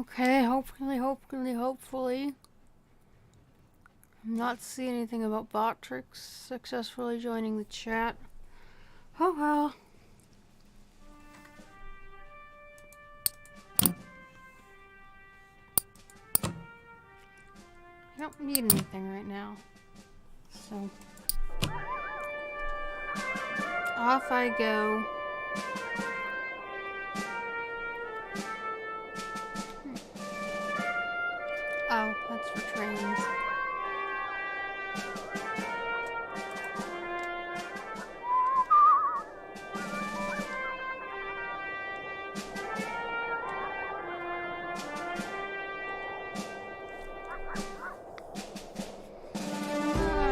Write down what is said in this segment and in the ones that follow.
Okay, hopefully. I'm not seeing anything about Botrix successfully joining the chat. Oh well. I don't need anything right now. So off I go. Oh, that's for trains.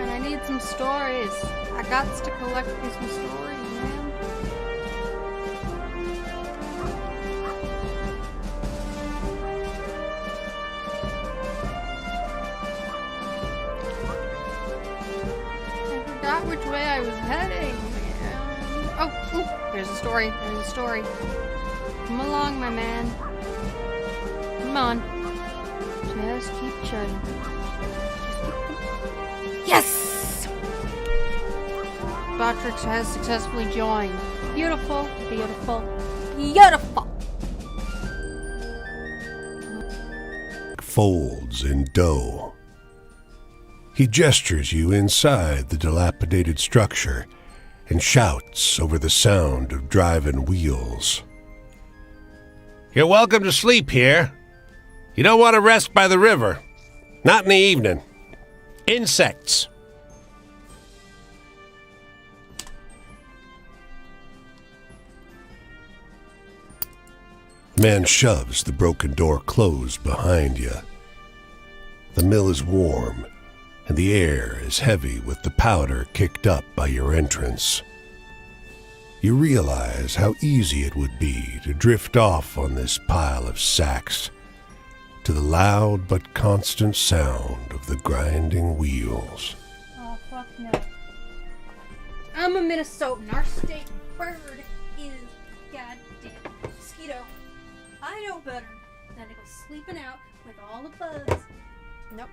I need some stories. I got to collect me some stories, man. I forgot which way I was heading. Oh, there's a story. There's a story. Come along, my man. Come on. Just keep chugging. Yes! Botrix has successfully joined. Beautiful, beautiful, beautiful. Folds in dough. He gestures you inside the dilapidated structure and shouts over the sound of driving wheels. You're welcome to sleep here. You don't want to rest by the river. Not in the evening. Insects. The man shoves the broken door closed behind you. The mill is warm, and the air is heavy with the powder kicked up by your entrance. You realize how easy it would be to drift off on this pile of sacks to the loud but constant sound of the grinding wheels. Oh, fuck no. I'm a Minnesotan. Our state bird is goddamn mosquito. I know better than to go sleeping out with all the bugs. Nope.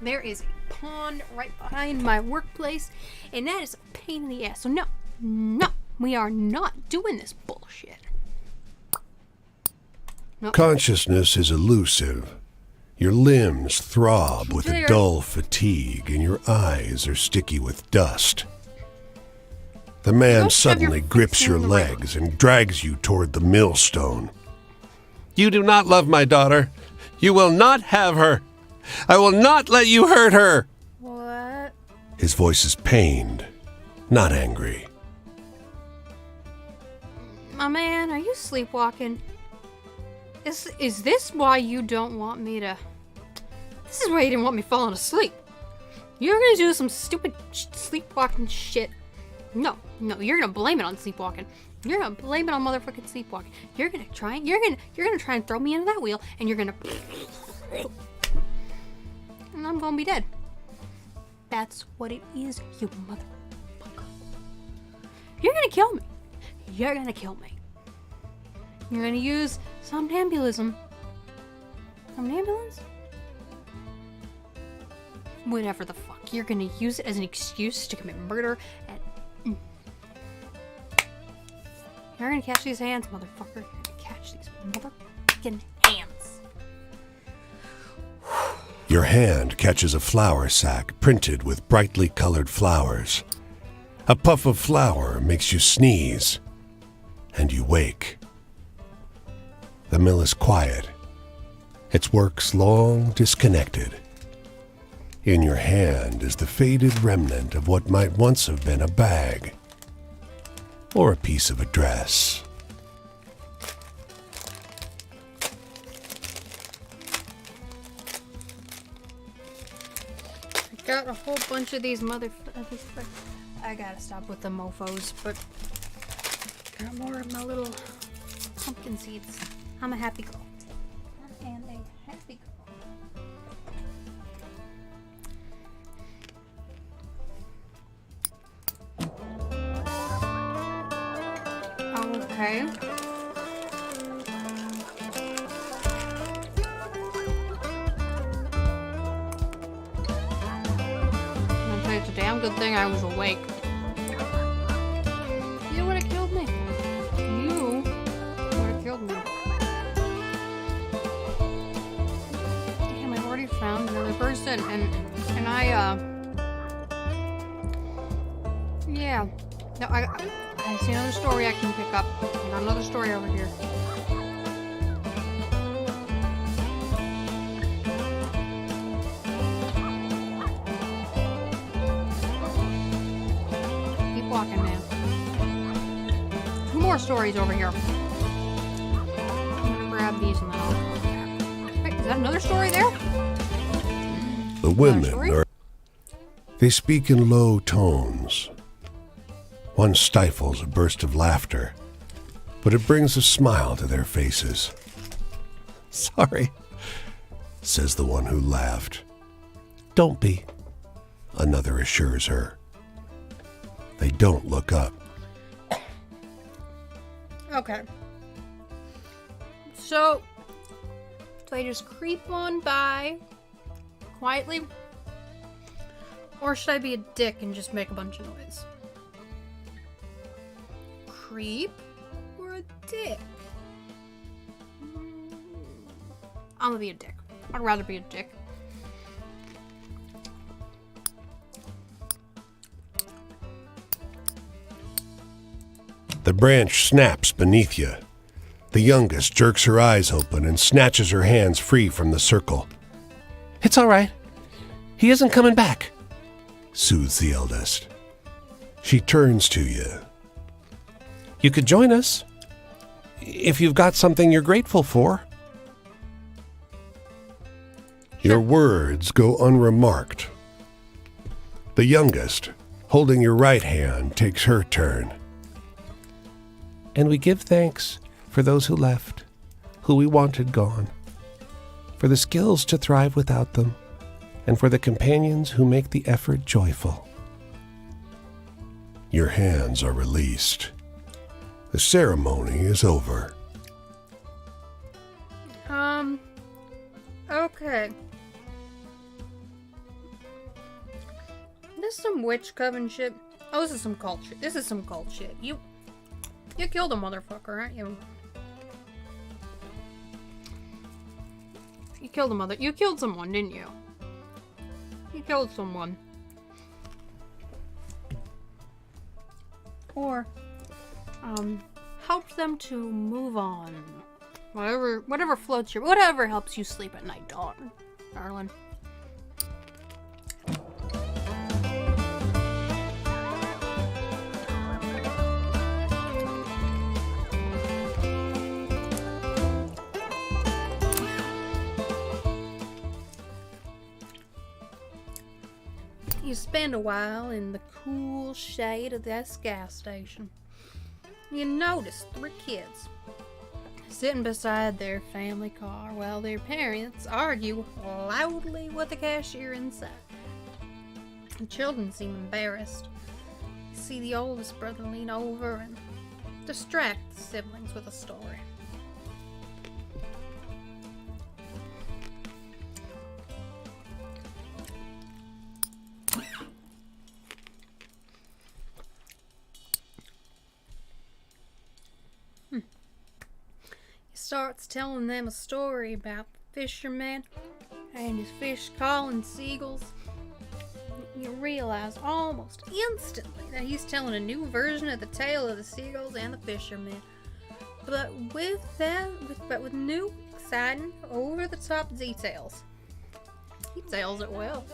There is a pond right behind my workplace, and that is a pain in the ass. So no, we are not doing this bullshit. Nope. Consciousness is elusive. Your limbs throb with a dull fatigue, and your eyes are sticky with dust. The man suddenly grips your legs and drags you toward the millstone. You do not love my daughter. You will not have her. I will not let you hurt her. What? His voice is pained, not angry. My man, are you sleepwalking? Is this why you don't want me to... This is why you didn't want me falling asleep. You're gonna do some stupid sleepwalking shit. No, you're gonna blame it on sleepwalking. You're gonna blame it on motherfucking sleepwalking. You're gonna try and throw me into that wheel, and you're gonna... And I'm gonna be dead. That's what it is, you motherfucker. You're gonna kill me. You're gonna kill me. You're gonna use somnambulism. Somnambulance? Whatever the fuck. You're gonna use it as an excuse to commit murder and... You're gonna catch these hands, motherfucker. You're gonna catch these motherfucking hands. Your hand catches a flour sack printed with brightly colored flowers. A puff of flour makes you sneeze, and you wake. The mill is quiet, its works long disconnected. In your hand is the faded remnant of what might once have been a bag, or a piece of a dress. I got a whole bunch of these motherfuckers. I gotta stop with the mofos, but got more of my little pumpkin seeds. I'm a happy girl. I am a happy girl. Okay. one good thing I was awake. You would have killed me. You would have killed me. Damn, I've already found another person, and I, yeah. No, I see another story I can pick up. Got another story over here. Keep walking, man. Two more stories over here. I'm gonna grab these and then I'll come back. Wait, is that another story there? The women are... They speak in low tones. One stifles a burst of laughter, but it brings a smile to their faces. "Sorry," says the one who laughed. "Don't be," another assures her. They don't look up. Okay. So, do I just creep on by quietly? Or should I be a dick and just make a bunch of noise? Creep or a dick? I'm gonna be a dick. I'd rather be a dick. The branch snaps beneath you. The youngest jerks her eyes open and snatches her hands free from the circle. "It's all right. He isn't coming back," soothes the eldest. She turns to you. "You could join us, if you've got something you're grateful for." Your words go unremarked. The youngest, holding your right hand, takes her turn. "And we give thanks for those who left, who we wanted gone, for the skills to thrive without them, and for the companions who make the effort joyful." Your hands are released. The ceremony is over. Okay. This is some witch coven shit. Oh, this is some cult shit. This is some cult shit. You killed a motherfucker, aren't you? You killed someone, didn't you? You killed someone. Or, help them to move on. Whatever floats your, whatever helps you sleep at night, darling. You spend a while in the cool shade of this gas station. You notice 3 kids sitting beside their family car while their parents argue loudly with the cashier inside. The children seem embarrassed. You see the oldest brother lean over and distract the siblings with a story. Starts telling them a story about the fisherman and his fish calling seagulls. You realize almost instantly that he's telling a new version of the tale of the seagulls and the fisherman, but with new, exciting, over-the-top details. He tells it well.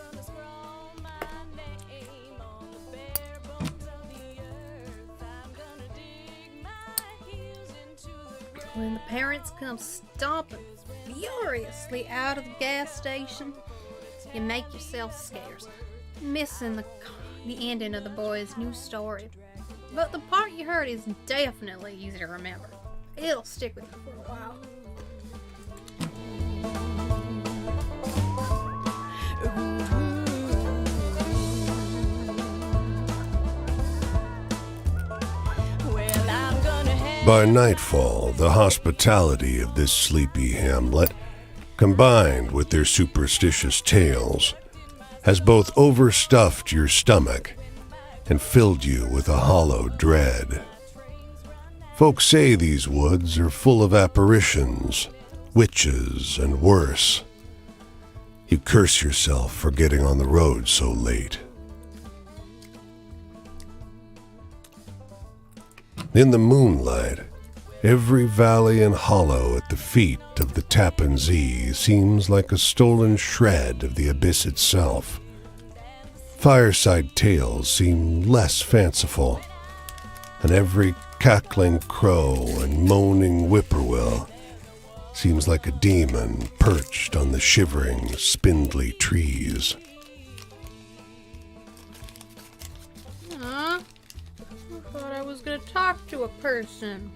When the parents come stomping furiously out of the gas station, you make yourself scarce, missing the ending of the boy's new story. But the part you heard is definitely easy to remember. It'll stick with you for a while. By nightfall, the hospitality of this sleepy hamlet, combined with their superstitious tales, has both overstuffed your stomach and filled you with a hollow dread. Folks say these woods are full of apparitions, witches, and worse. You curse yourself for getting on the road so late. In the moonlight, every valley and hollow at the feet of the Tappan Zee seems like a stolen shred of the abyss itself. Fireside tales seem less fanciful, and every cackling crow and moaning whippoorwill seems like a demon perched on the shivering, spindly trees. I thought I was gonna talk to a person.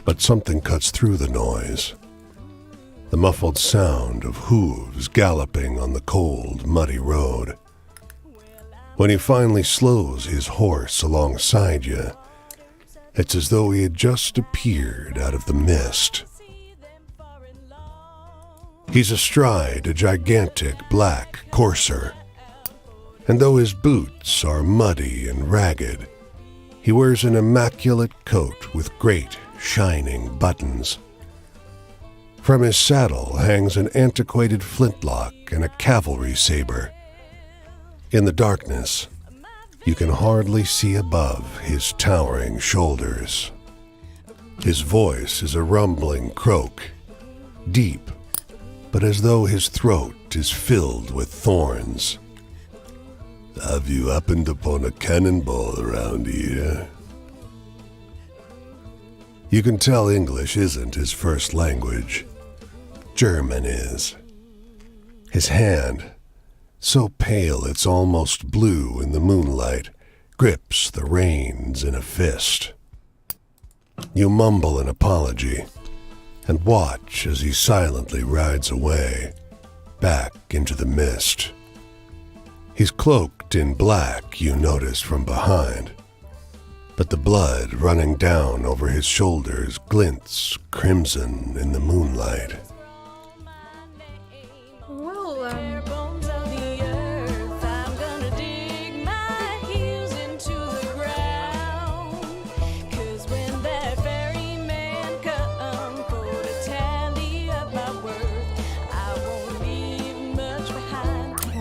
But something cuts through the noise. The muffled sound of hooves galloping on the cold, muddy road. When he finally slows his horse alongside you, it's as though he had just appeared out of the mist. He's astride a gigantic black courser, and though his boots are muddy and ragged, he wears an immaculate coat with great, shining buttons. From his saddle hangs an antiquated flintlock and a cavalry saber. In the darkness, you can hardly see above his towering shoulders. His voice is a rumbling croak, deep, but as though his throat is filled with thorns. Have you happened upon a cannonball around here? You can tell English isn't his first language. German is. His hand, so pale it's almost blue in the moonlight, grips the reins in a fist. You mumble an apology and watch as he silently rides away, back into the mist. He's cloaked in black, you notice from behind, but the blood running down over his shoulders glints crimson in the moonlight.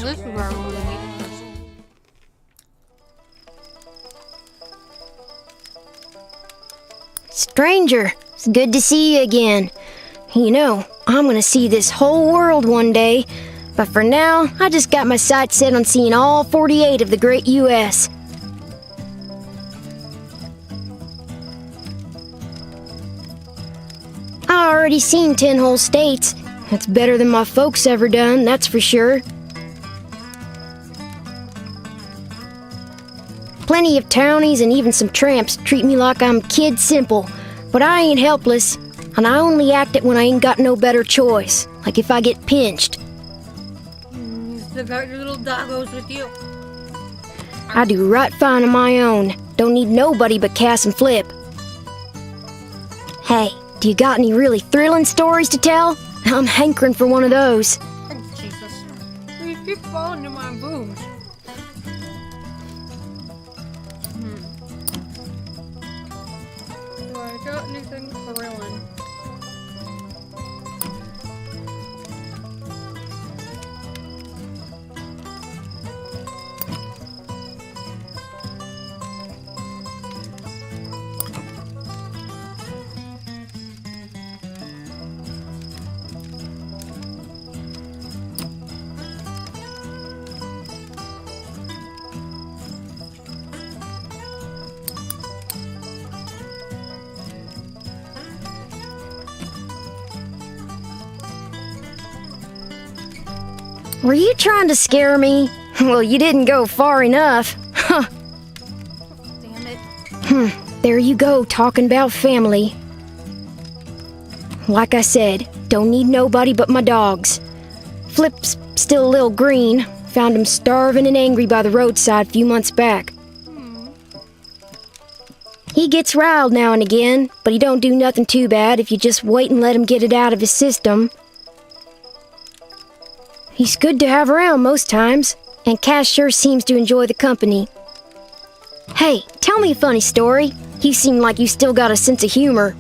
This is where I want to meet. Stranger, it's good to see you again. You know, I'm gonna see this whole world one day, but for now, I just got my sights set on seeing all 48 of the great U.S. I already seen 10 whole states. That's better than my folks ever done, that's for sure. Plenty of townies and even some tramps treat me like I'm kid simple, but I ain't helpless, and I only act it when I ain't got no better choice, like if I get pinched. You still got your little doggos with you. I do right fine on my own. Don't need nobody but Cass and Flip. Hey, do you got any really thrilling stories to tell? I'm hankering for one of those. Oh, Jesus. You keep falling to my boobs. Do I got anything thrilling? Were you trying to scare me? Well, you didn't go far enough. Huh. Damn it. There you go, talking about family. Like I said, don't need nobody but my dogs. Flip's still a little green. Found him starving and angry by the roadside a few months back. He gets riled now and again, but he don't do nothing too bad if you just wait and let him get it out of his system. He's good to have around most times, and Cass sure seems to enjoy the company. Hey, tell me a funny story. You seem like you still got a sense of humor.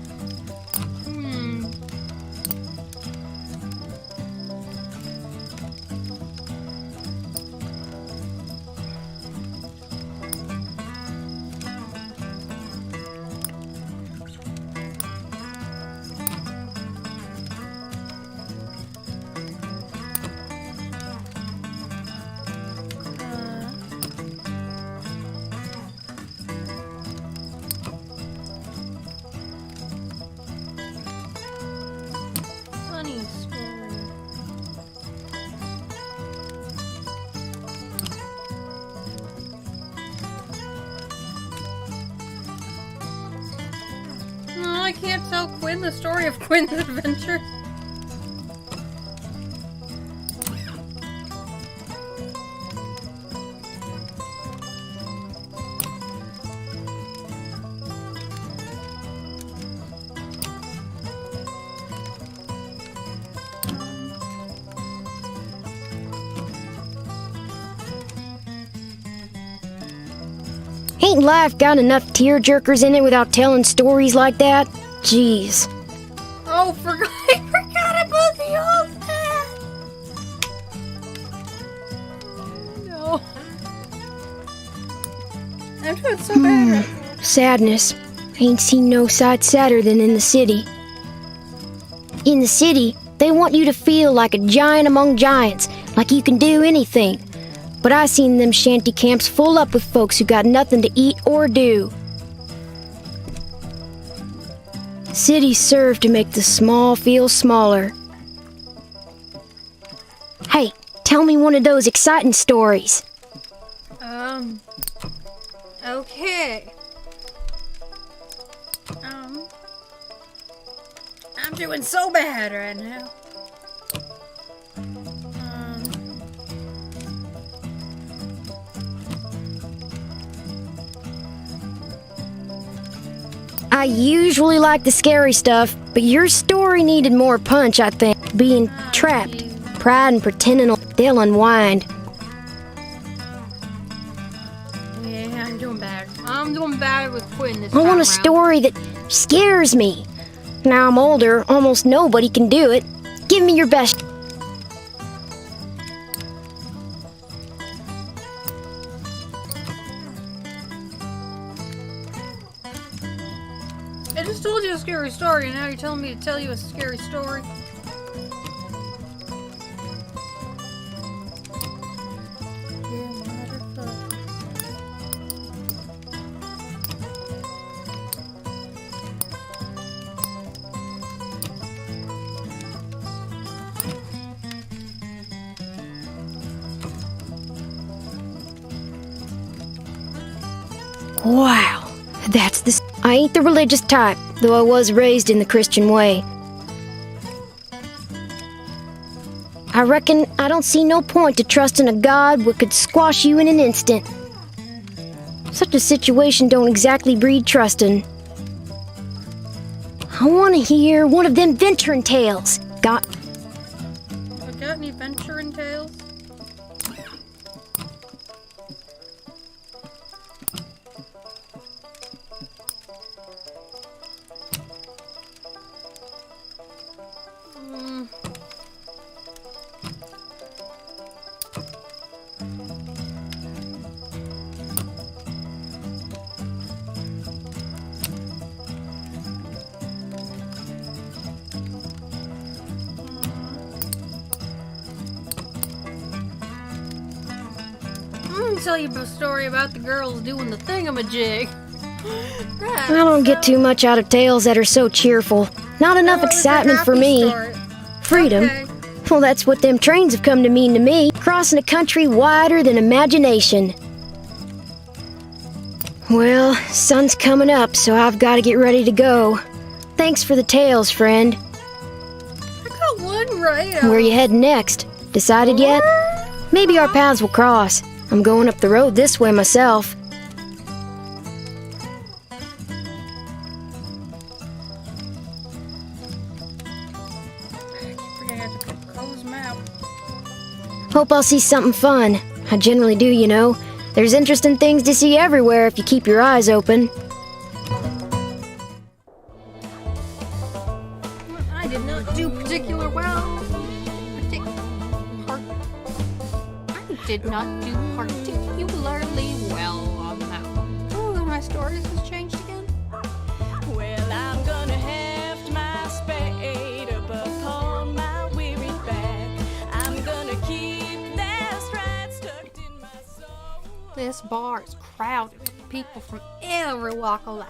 Funny story. No, I can't tell Quinn the story of Quinn's adventure. Ain't life got enough tearjerkers in it without telling stories like that? Jeez. Oh, I forgot about the old man. Oh, no. I'm doing so bad right now. Sadness. Ain't seen no sight sadder than in the city. In the city, they want you to feel like a giant among giants, like you can do anything. But I seen them shanty camps full up with folks who got nothing to eat or do. Cities serve to make the small feel smaller. Hey, tell me one of those exciting stories. Okay. I'm doing so bad right now. I usually like the scary stuff, but your story needed more punch, I think. Being trapped, pride and pretending they'll unwind. Yeah, I'm doing bad. I'm doing bad with Quinn this I time want a around. story that scares me. Now I'm older, almost nobody can do it. Give me your best. I just told you a scary story, and now you're telling me to tell you a scary story. Wow, that's the... I ain't the religious type, though I was raised in the Christian way. I reckon I don't see no point to trusting a God what could squash you in an instant. Such a situation don't exactly breed trustin'. I want to hear one of them venturing tales. Got any venturing tales? I'm gonna tell you a story about the girls doing the thingamajig. I don't get too much out of tales that are so cheerful. Not enough excitement for me. Freedom. Okay. Well, that's what them trains have come to mean to me. Crossing a country wider than imagination. Well, sun's coming up, so I've got to get ready to go. Thanks for the tales, friend. I got one right. Where you heading next? Decided yet? Maybe our paths will cross. I'm going up the road this way myself. Close map. Hope I'll see something fun. I generally do, you know. There's interesting things to see everywhere if you keep your eyes open. I did not do particular well. I did not do particularly well on that one. Oh, my stories has changed again. Well, I'm gonna heft my spade up upon my weary back. I'm gonna keep that stride stuck in my soul. This bar is crowded with people from every walk of life.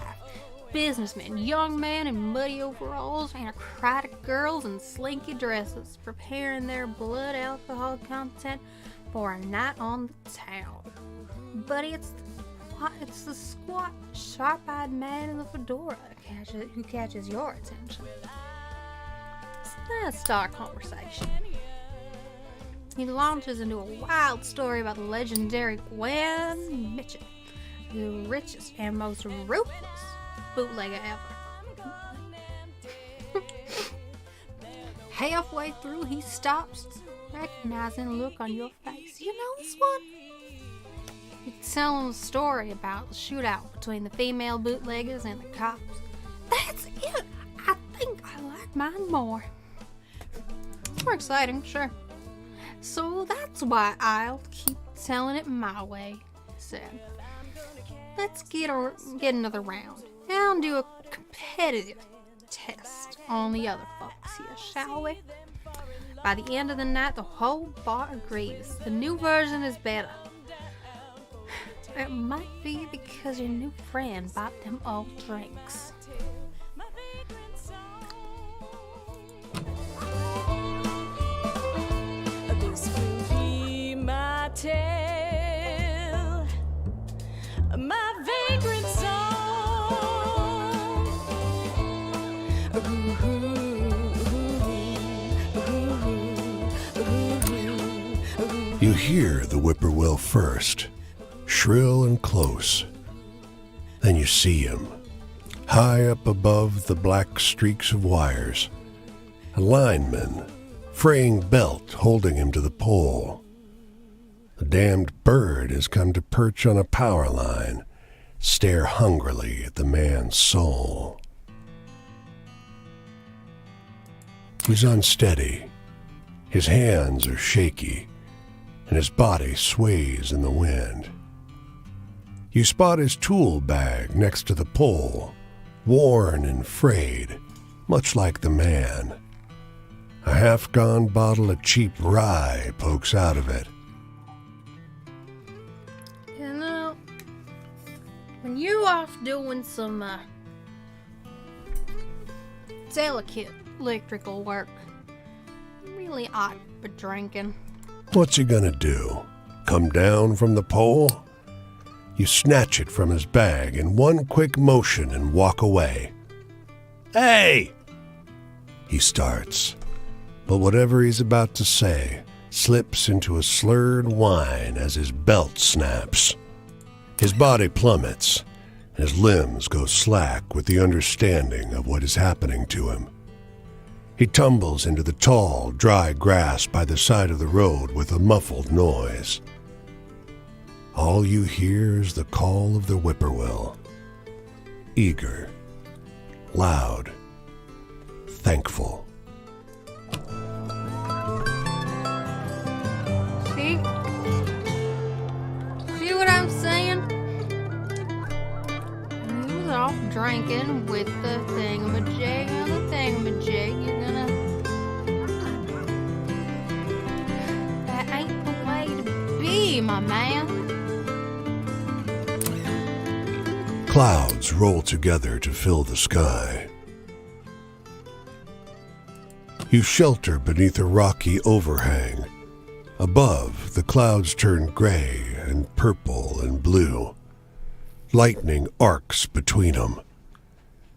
Businessmen, young men in muddy overalls, anacratic girls in slinky dresses, preparing their blood alcohol content for a night on the town. But it's the squat, sharp-eyed man in the fedora who catches your attention. So let's start a conversation. He launches into a wild story about the legendary Gwen Mitchell, the richest and most ruthless bootlegger ever. Halfway through, he stops, recognizing the look on your face. You know this one? He's telling a story about the shootout between the female bootleggers and the cops. That's it! I think I like mine more. More exciting, sure. So that's why I'll keep telling it my way, he said. Let's get another round and do a competitive test on the other folks here, shall we? By the end of the night, the whole bar agrees the new version is better. It might be because your new friend bought them all drinks. This will be my tale, my vagrant song. You hear the whippoorwill first, shrill and close. Then you see him, high up above the black streaks of wires. A lineman, fraying belt holding him to the pole. The damned bird has come to perch on a power line, stare hungrily at the man's soul. He's unsteady. His hands are shaky, and his body sways in the wind. You spot his tool bag next to the pole, worn and frayed, much like the man. A half-gone bottle of cheap rye pokes out of it. You know, when you're off doing some delicate electrical work, you really ought to be drinking. What's he gonna do? Come down from the pole? You snatch it from his bag in one quick motion and walk away. Hey! He starts, but whatever he's about to say slips into a slurred whine as his belt snaps. His body plummets, and his limbs go slack with the understanding of what is happening to him. He tumbles into the tall, dry grass by the side of the road with a muffled noise. All you hear is the call of the whippoorwill. Eager, loud, thankful. See? See what I'm saying? You was off drinking with the thingamajig and the thingamajig. You're gonna... That ain't the way to be, my man. Clouds roll together to fill the sky. You shelter beneath a rocky overhang. Above, the clouds turn gray and purple and blue. Lightning arcs between them.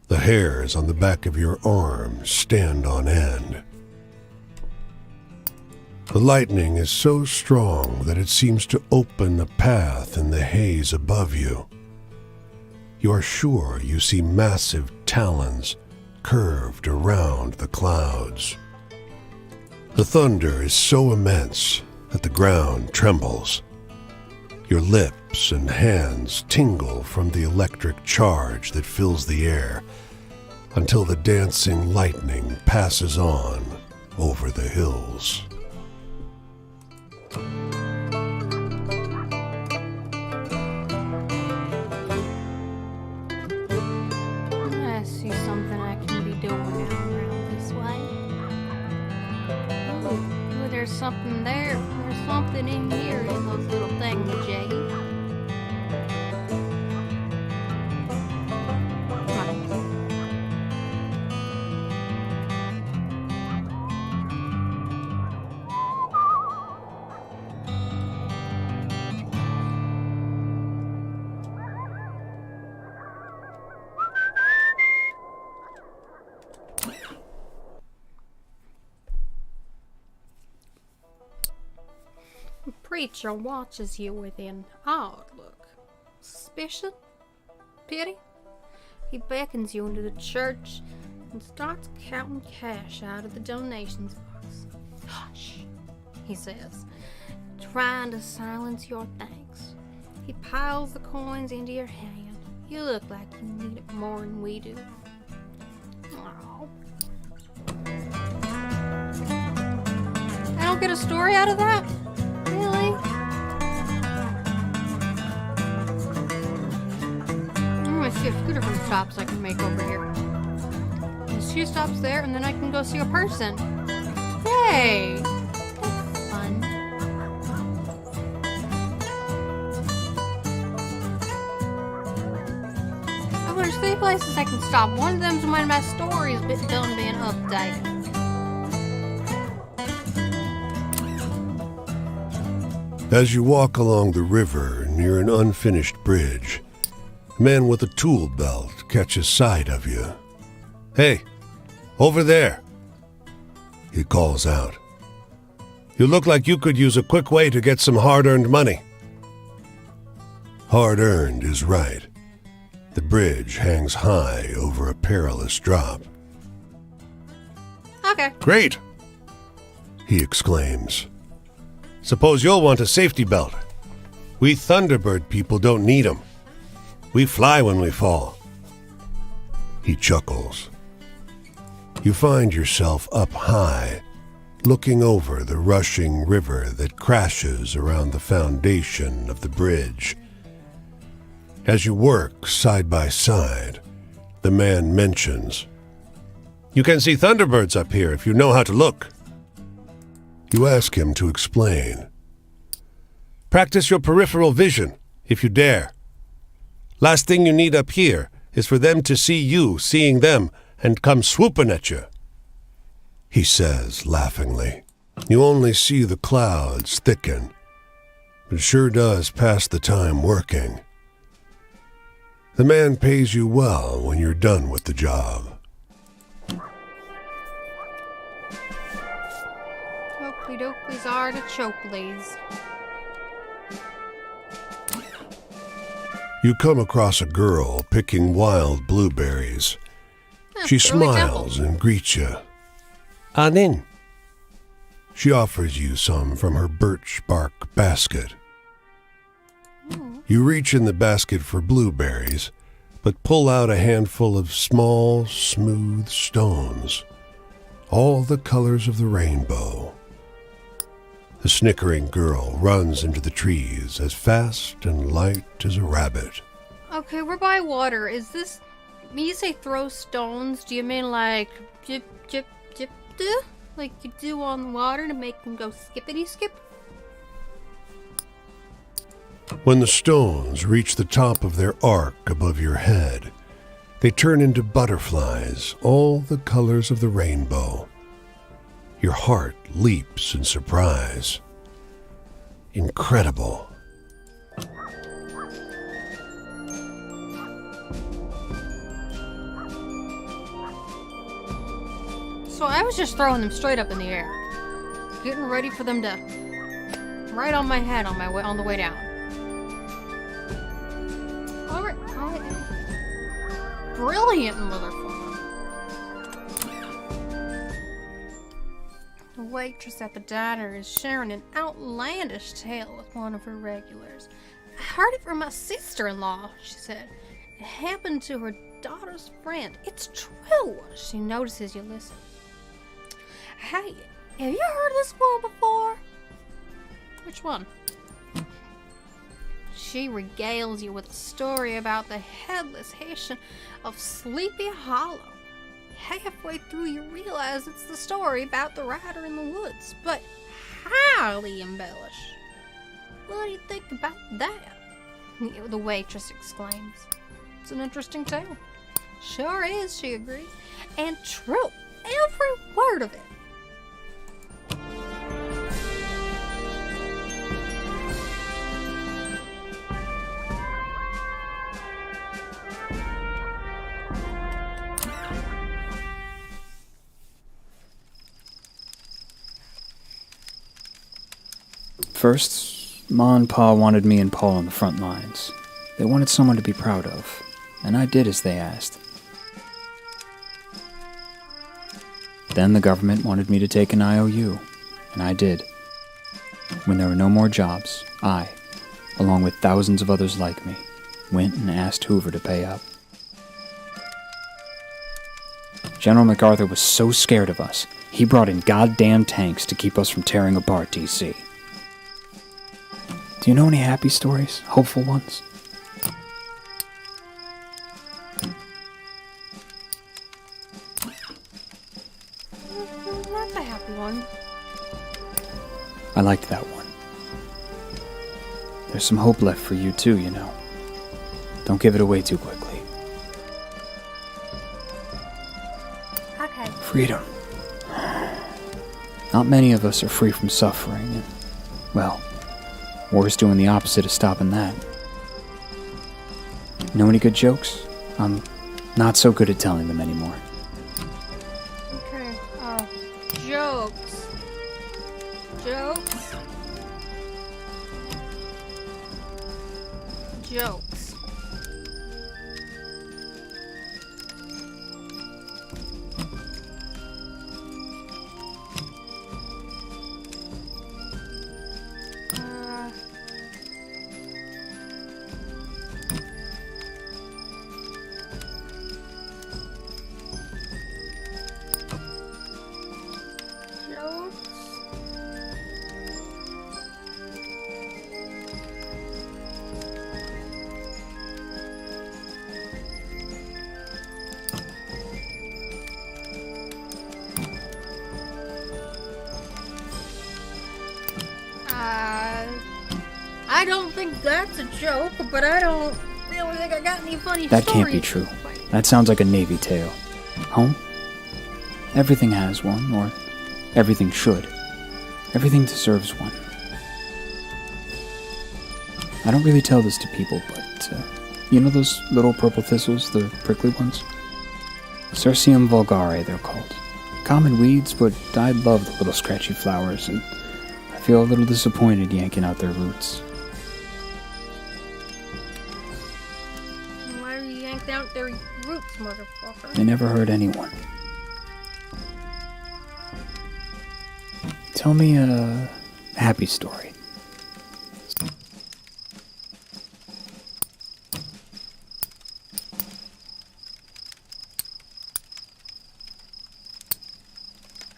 The hairs on the back of your arms stand on end. The lightning is so strong that it seems to open a path in the haze above you. You are sure you see massive talons curved around the clouds. The thunder is so immense that the ground trembles. Your lips and hands tingle from the electric charge that fills the air until the dancing lightning passes on over the hills. I see something I can be doing around this way. Ooh, there's something there. There's something in here in those little thingamajiggies. Come on. The preacher watches you with an odd look. Suspicion? Pity? He beckons you into the church and starts counting cash out of the donations box. Hush, he says, trying to silence your thanks. He piles the coins into your hand. You look like you need it more than we do. Aw. I don't get a story out of that? Really? I'm gonna see a few different stops I can make over here. There's 2 stops there, and then I can go see a person. Yay! That's fun. Oh, there's 3 places I can stop. One of them's one of my stories done being updated. As you walk along the river near an unfinished bridge, a man with a tool belt catches sight of you. "Hey, over there," he calls out. "You look like you could use a quick way to get some hard-earned money." Hard-earned is right. The bridge hangs high over a perilous drop. Okay. "Great!" he exclaims. "Suppose you'll want a safety belt. We Thunderbird people don't need 'em. We fly when we fall." He chuckles. You find yourself up high, looking over the rushing river that crashes around the foundation of the bridge. As you work side by side, the man mentions, "You can see Thunderbirds up here if you know how to look." You ask him to explain. "Practice your peripheral vision, if you dare. Last thing you need up here is for them to see you seeing them and come swooping at you," he says laughingly. You only see the clouds thicken. It sure does pass the time working. The man pays you well when you're done with the job. Oakley dokley's artichokleys. You come across a girl picking wild blueberries. She smiles and greets you. "Anin." She offers you some from her birch bark basket. You reach in the basket for blueberries, but pull out a handful of small, smooth stones, all the colors of the rainbow. The snickering girl runs into the trees as fast and light as a rabbit. Okay, we're by water. Is this... When you say throw stones, do you mean like... Jip, jip, jip, do? Like you do on water to make them go skippity skip? When the stones reach the top of their arc above your head, they turn into butterflies, all the colors of the rainbow. Your heart leaps in surprise. Incredible. So I was just throwing them straight up in the air, getting ready for them to right on my head on the way down. All right. Brilliant, motherfucker. The waitress at the diner is sharing an outlandish tale with one of her regulars. I heard it from my sister-in-law, she said. It happened to her daughter's friend. It's true. She notices you listen. Hey, have you heard this one before? Which one? She regales you with a story about the headless Haitian of Sleepy Hollow. Halfway through, you realize it's the story about the rider in the woods, but highly embellished. What do you think about that? The waitress exclaims. It's an interesting tale. Sure is, she agrees. And true, every word of it. First, Ma and Pa wanted me and Paul on the front lines. They wanted someone to be proud of, and I did as they asked. Then the government wanted me to take an IOU, and I did. When there were no more jobs, I, along with thousands of others like me, went and asked Hoover to pay up. General MacArthur was so scared of us, he brought in goddamn tanks to keep us from tearing apart D.C. Do you know any happy stories? Hopeful ones? That's a happy one. I liked that one. There's some hope left for you too, you know. Don't give it away too quickly. Okay. Freedom. Not many of us are free from suffering, and, well, war's doing the opposite of stopping that. Know any good jokes? I'm not so good at telling them anymore. Okay. Jokes. Jokes. Jokes. I don't think that's a joke, but I don't really think I got any funny That stories. can't be true. That sounds like a Navy tale. Home? Everything has one, or everything should. Everything deserves one. I don't really tell this to people, but, you know those little purple thistles, the prickly ones? Cirsium vulgare, they're called. Common weeds, but I love the little scratchy flowers, and I feel a little disappointed yanking out their roots. Why are you yanked out their roots, motherfucker? They never hurt anyone. Tell me a happy story.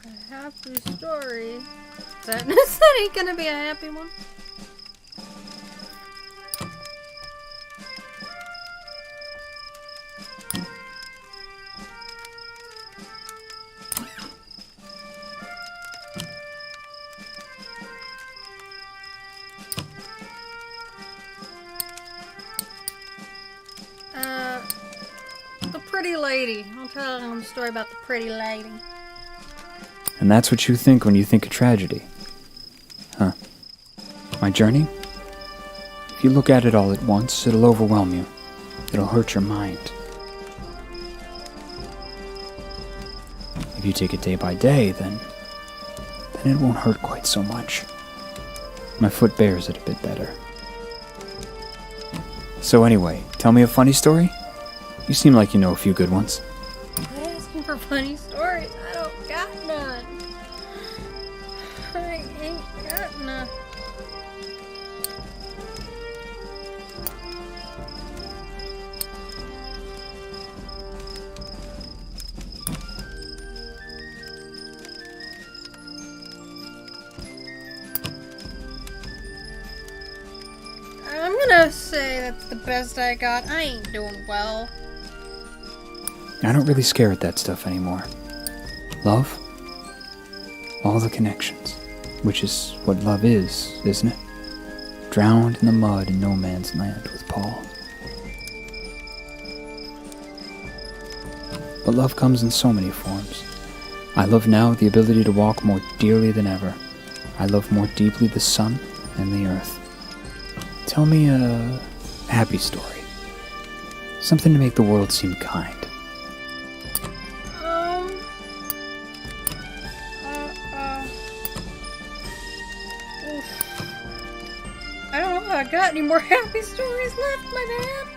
A happy story. Is that ain't gonna be a happy one? The pretty lady. I'll tell them a story about the pretty lady. And that's what you think when you think of tragedy. Huh. My journey? If you look at it all at once, it'll overwhelm you. It'll hurt your mind. If you take it day by day, then it won't hurt quite so much. My foot bears it a bit better. So anyway, tell me a funny story? You seem like you know a few good ones. Quit asking for funny stories. I don't got none. I ain't got none. gonna say that's the best I got. I ain't doing well. I don't really scare at that stuff anymore. Love? All the connections. Which is what love is, isn't it? Drowned in the mud in no man's land with Paul. But love comes in so many forms. I love now the ability to walk more dearly than ever. I love more deeply the sun and the earth. Tell me a happy story. Something to make the world seem kind. I don't know if I got any more happy stories left, my man.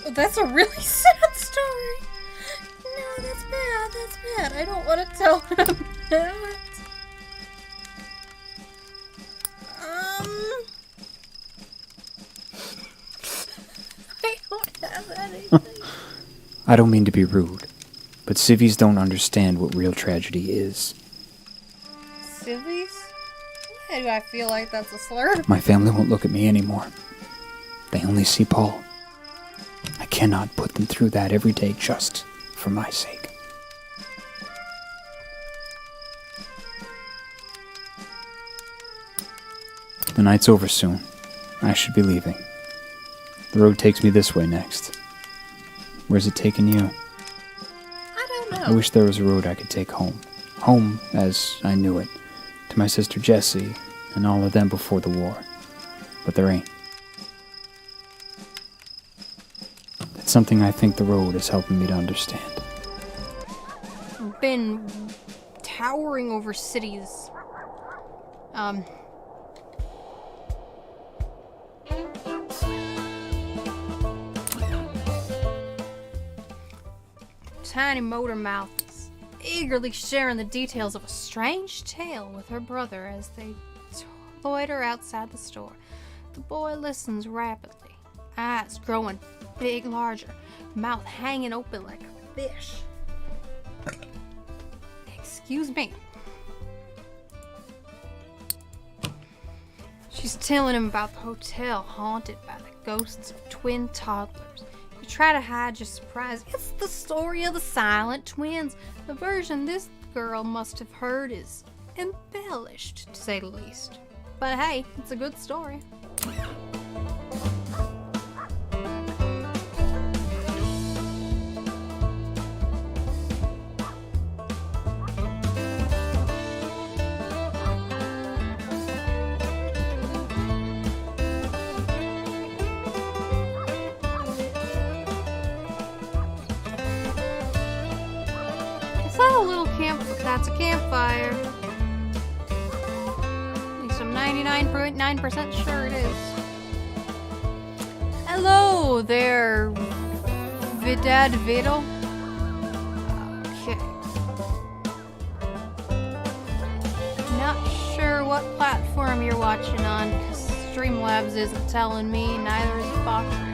Oh, that's a really sad story. No, that's bad, that's bad. I don't want to tell him that. I don't have anything. I don't mean to be rude, but civvies don't understand what real tragedy is. Civvies? Why do I feel like that's a slur? My family won't look at me anymore. They only see Paul. I cannot put them through that every day just for my sake. The night's over soon. I should be leaving. The road takes me this way next. Where's it taking you? I don't know. I wish there was a road I could take home. Home as I knew it. To my sister Jessie and all of them before the war. But there ain't. It's something I think the road is helping me to understand. Been towering over cities. Tiny motor mouth is eagerly sharing the details of a strange tale with her brother as they loiter outside the store. The boy listens rapidly, eyes growing big, larger, mouth hanging open like a fish. Excuse me. She's telling him about the hotel haunted by the ghosts of twin toddlers. You try to hide your surprise. It's the story of the silent twins. The version this girl must have heard is embellished, to say the least. But hey, it's a good story. That's a campfire. At least I'm 99.9% sure it is. Hello there, Vidad Vidal. Okay. Not sure what platform you're watching on, because Streamlabs isn't telling me, neither is Foxrix.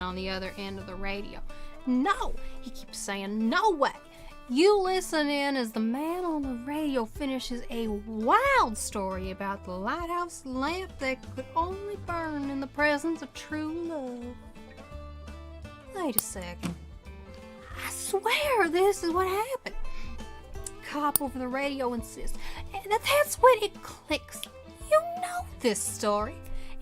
On the other end of the radio. No! He keeps saying, no way! You listen in as the man on the radio finishes a wild story about the lighthouse lamp that could only burn in the presence of true love. Wait a second. I swear this is what happened. Cop over the radio insists. That's when it clicks. You know this story.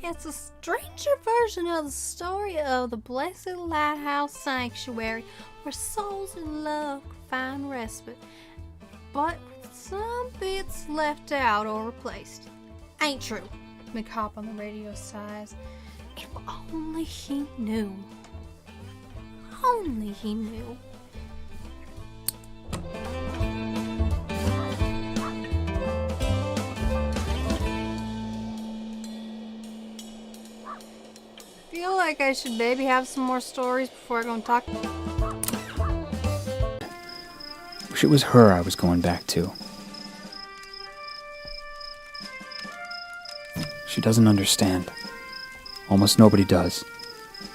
It's a stranger version of the story of the blessed lighthouse sanctuary where souls in love can find respite, but with some bits left out or replaced. Ain't true, McHop on the radio sighs. If only he knew. Only he knew. I feel like I should maybe have some more stories before I go and talk. Wish it was her I was going back to. She doesn't understand. Almost nobody does.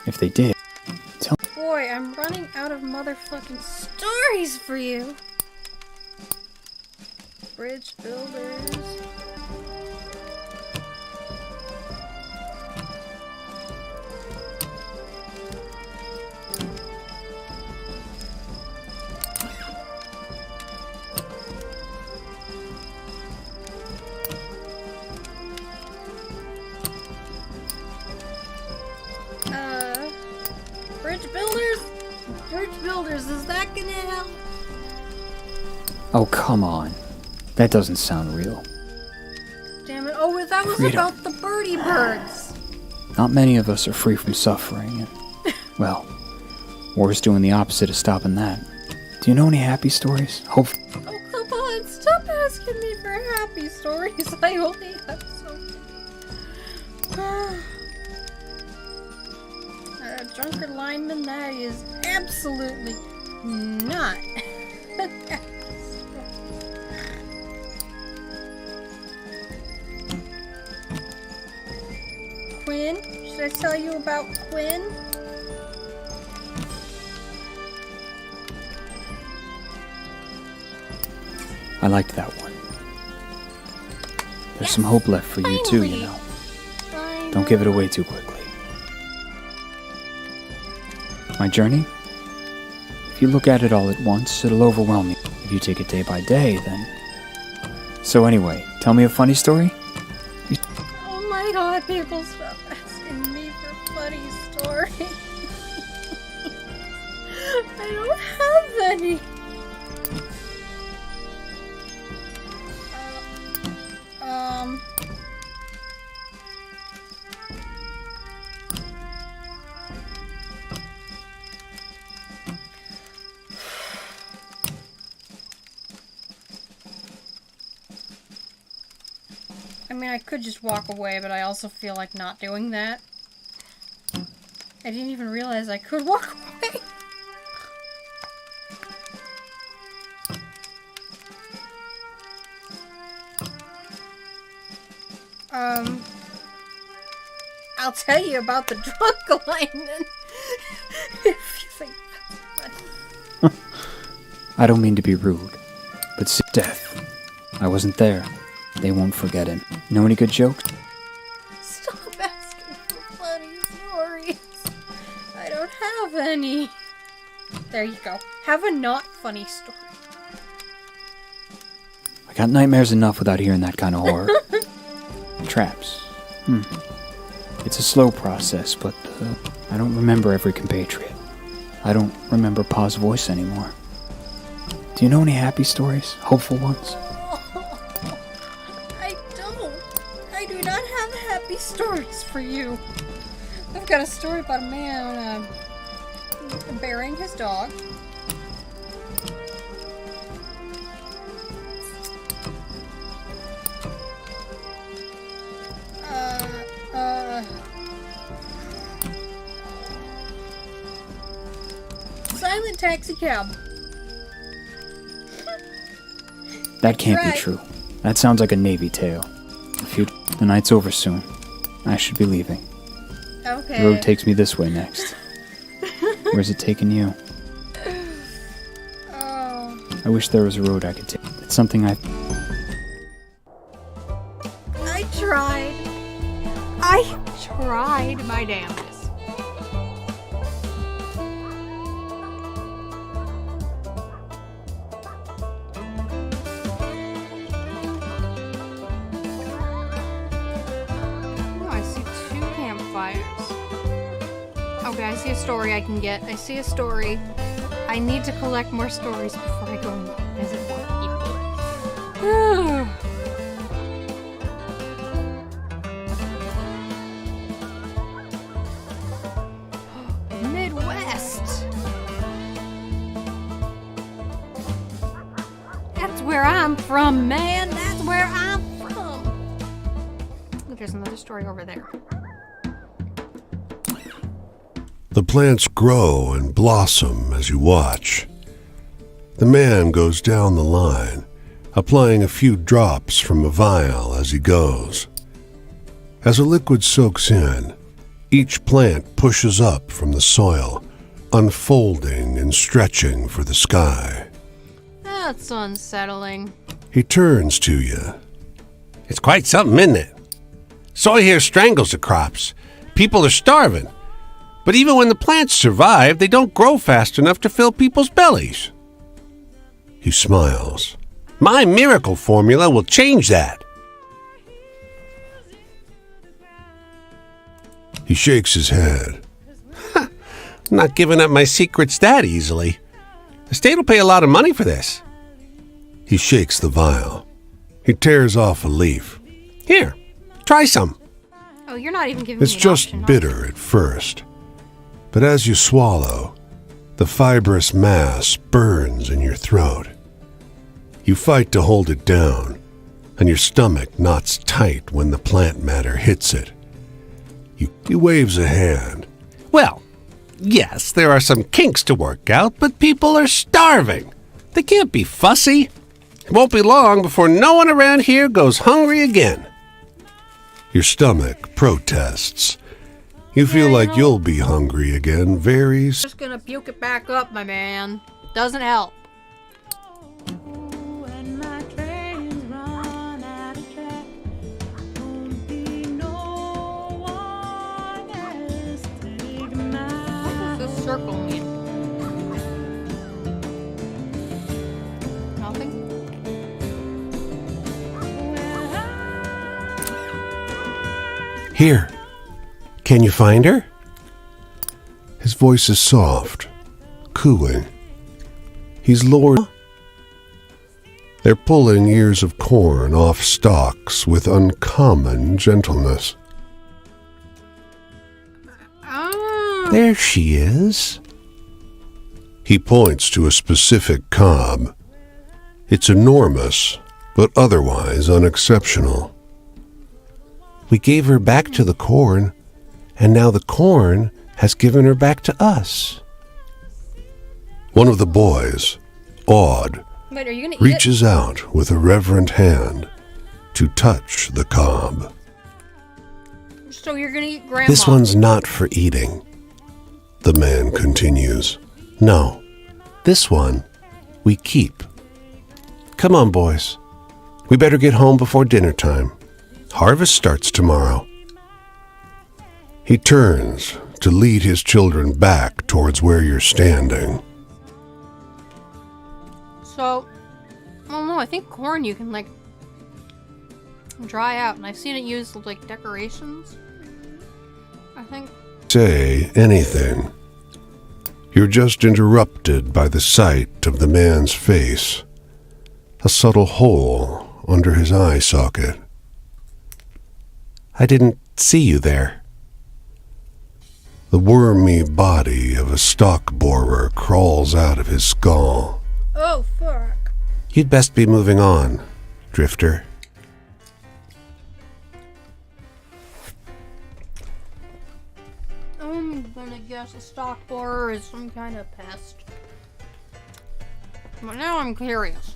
If they did, tell Boy, I'm running out of motherfucking stories for you. Bridge builders. Bridge builders? Bridge builders, is that gonna help? Oh, come on. That doesn't sound real. Damn it. Oh, that was Freedom. about the birdie birds. Not many of us are free from suffering, and, well, war's doing the opposite of stopping that. Do you know any happy stories? Oh, come on. Stop asking me for happy stories. I only have so many. Drunkard lineman, that is absolutely not. Quinn? Should I tell you about Quinn? I liked that one. There's some hope left for you too, you know. Don't give it away too quickly. My journey? If you look at it all at once, it'll overwhelm you. If you take it day by day, then... So anyway, tell me a funny story? Oh my god, people stop asking me for funny stories. I don't have any. I mean, I could just walk away, but I also feel like not doing that. I didn't even realize I could walk away. I'll tell you about the drunk lineman. If you think that's funny. I don't mean to be rude, but death. I wasn't there. They won't forget it. Know any good jokes? Stop asking for funny stories. I don't have any. There you go. Have a not funny story. I got nightmares enough without hearing that kind of horror. Traps. It's a slow process, but I don't remember every compatriot. I don't remember Pa's voice anymore. Do you know any happy stories? Hopeful ones? I don't. I do not have happy stories for you. I've got a story about a man burying his dog. Silent taxi cab. That can't Right. be true. That sounds like a Navy tale. The night's over soon. I should be leaving. Okay. The road takes me this way next. Where's it taking you? Oh. I wish there was a road I could take. It's something I tried. I tried my damnedest. Oh, I see 2 campfires. Okay, I see a story I can get. I see a story. I need to collect more stories before I go and visit more people. Midwest. That's where I'm from, man. That's where I'm from. Look, there's another story over there. The plants grow and blossom as you watch. The man goes down the line, applying a few drops from a vial as he goes. As a liquid soaks in, each plant pushes up from the soil, unfolding and stretching for the sky. That's unsettling. He turns to you. It's quite something, isn't it? Soy here strangles the crops. People are starving. But even when the plants survive, they don't grow fast enough to fill people's bellies. He smiles. My miracle formula will change that. He shakes his head. I'm not giving up my secrets that easily. The state will pay a lot of money for this. He shakes the vial. He tears off a leaf. Here, try some. Oh, you're not even giving It's me an just option, bitter at first. But as you swallow, the fibrous mass burns in your throat. You fight to hold it down, and your stomach knots tight when the plant matter hits it. He waves a hand. Well, yes, there are some kinks to work out, but people are starving. They can't be fussy. It won't be long before no one around here goes hungry again. Your stomach protests. You feel like you'll be hungry again very soon. Just gonna puke it back up, my man. Doesn't help. When my trains run out of track, won't be no one else take my What does this circle mean? Nothing? Here. Can you find her? His voice is soft, cooing. He's lowered. They're pulling ears of corn off stalks with uncommon gentleness. There she is. He points to a specific cob. It's enormous, but otherwise unexceptional. We gave her back to the corn, and now the corn has given her back to us. One of the boys, awed, Wait, are you gonna eat reaches out with a reverent hand to touch the cob. it? So you're gonna eat grandma. This one's not for eating, the man continues. No, this one we keep. Come on, boys. We better get home before dinner time. Harvest starts tomorrow. He turns to lead his children back towards where you're standing. So, I don't know, I think corn you can, like, dry out. And I've seen it used, like, decorations. I think. Say anything. You're just interrupted by the sight of the man's face. A subtle hole under his eye socket. I didn't see you there. The wormy body of a stalk borer crawls out of his skull. Oh, fuck. You'd best be moving on, Drifter. I'm gonna guess a stalk borer is some kind of pest. But now I'm curious.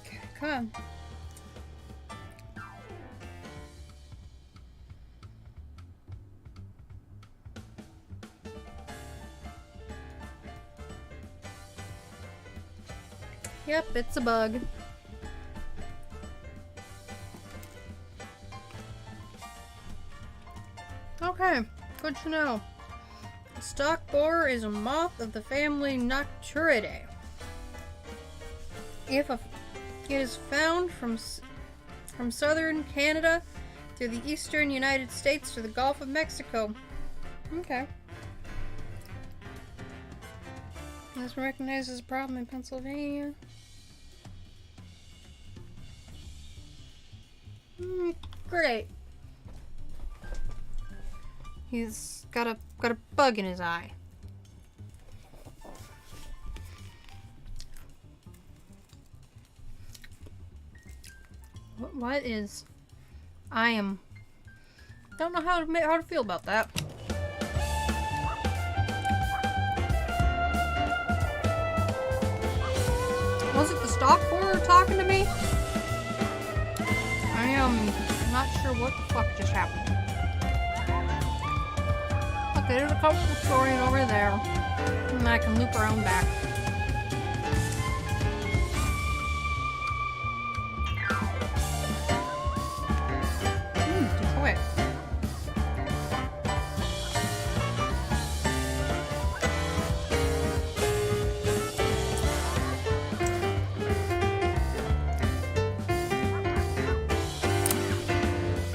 Okay, come on. Yep, it's a bug. Okay, good to know. The stalk borer is a moth of the family Nocturidae. It is found from southern Canada through the eastern United States to the Gulf of Mexico. Okay. This recognizes a problem in Pennsylvania. Great. He's got a bug in his eye. What is... I am... Don't know how to feel about that. Was it the stock horror talking to me? I am not sure what the fuck just happened. Okay, there's a couple of stories over there. And I can loop around back. Detroit.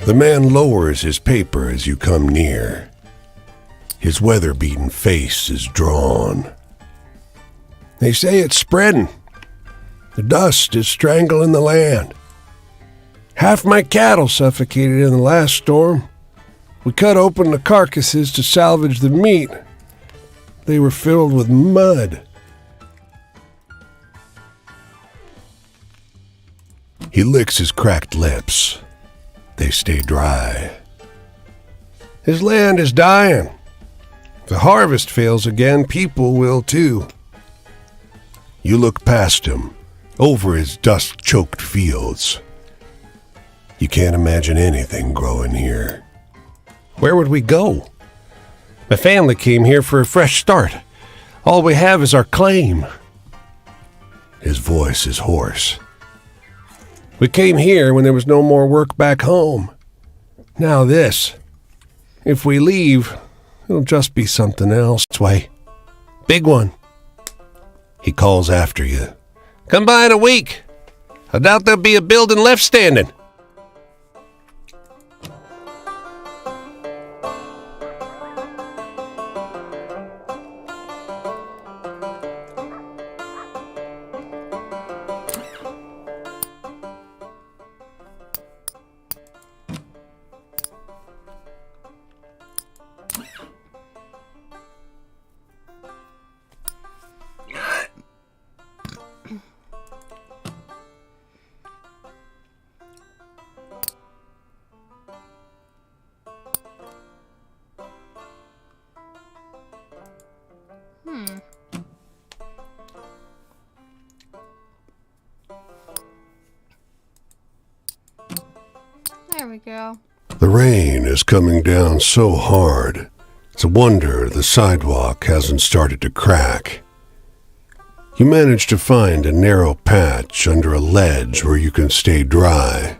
The man lowers his paper as you come near. His weather-beaten face is drawn. They say it's spreading. The dust is strangling the land. Half my cattle suffocated in the last storm. We cut open the carcasses to salvage the meat. They were filled with mud. He licks his cracked lips. They stay dry. His land is dying. If the harvest fails again, people will too. You look past him, over his dust-choked fields. You can't imagine anything growing here. Where would we go? My family came here for a fresh start. All we have is our claim. His voice is hoarse. We came here when there was no more work back home. Now this. If we leave, it'll just be something else. Why, big one. He calls after you. Come by in a week. I doubt there'll be a building left standing. There we go. The rain is coming down so hard, it's a wonder the sidewalk hasn't started to crack. You manage to find a narrow patch under a ledge where you can stay dry.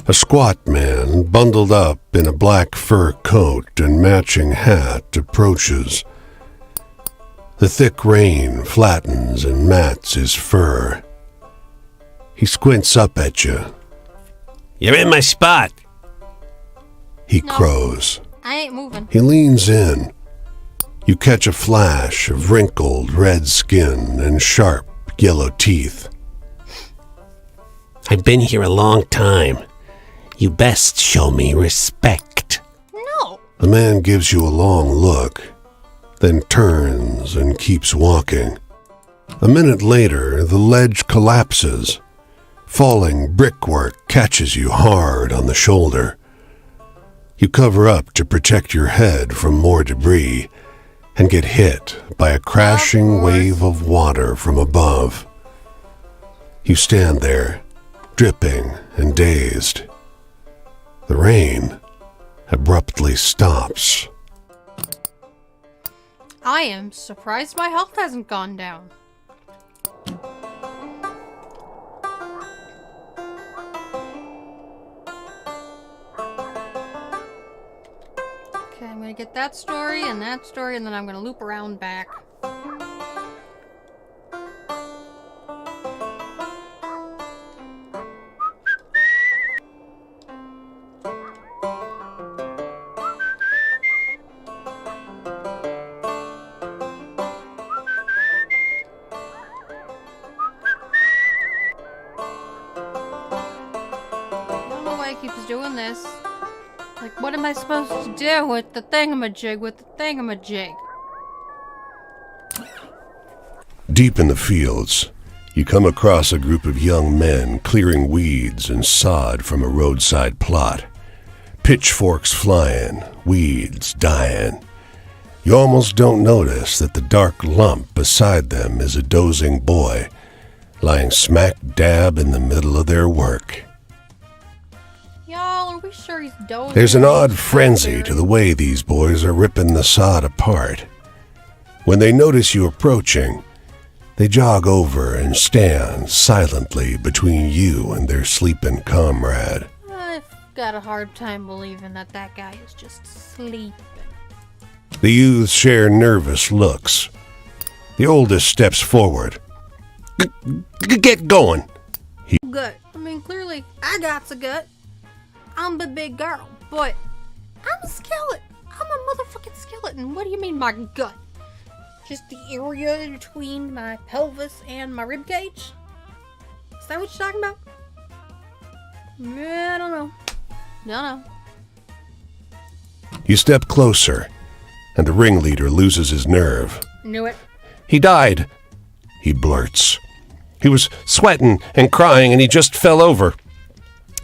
A squat man, bundled up in a black fur coat and matching hat, approaches. The thick rain flattens and mats his fur. He squints up at you. You're in my spot, he crows. I ain't moving. He leans in. You catch a flash of wrinkled red skin and sharp yellow teeth. I've been here a long time. You best show me respect. No. The man gives you a long look, then turns and keeps walking. A minute later, the ledge collapses. Falling brickwork catches you hard on the shoulder. You cover up to protect your head from more debris and get hit by a crashing wave of water from above. You stand there, dripping and dazed. The rain abruptly stops. I am surprised my health hasn't gone down. Okay, I'm gonna get that story, and then I'm gonna loop around back. I don't know why it keeps doing this. Like, what am I supposed to do with the thingamajig, Deep in the fields, You come across a group of young men clearing weeds and sod from a roadside plot. Pitchforks flying, weeds dying. You almost don't notice that the dark lump beside them is a dozing boy, lying smack dab in the middle of their work. Y'all, are we sure he's dozing? There's an odd frenzy to the way these boys are ripping the sod apart. When they notice you approaching, they jog over and stand silently between you and their sleeping comrade. I've got a hard time believing that guy is just sleeping. The youths share nervous looks. The oldest steps forward. Get going. Gut. I mean, clearly, I got a gut. I'm a big girl, but I'm a skeleton. I'm a motherfucking skeleton. What do you mean, my gut? Just the area in between my pelvis and my ribcage? Is that what you're talking about? I don't know. Don't know. You step closer, and the ringleader loses his nerve. Knew it. He died, he blurts. He was sweating and crying, and he just fell over.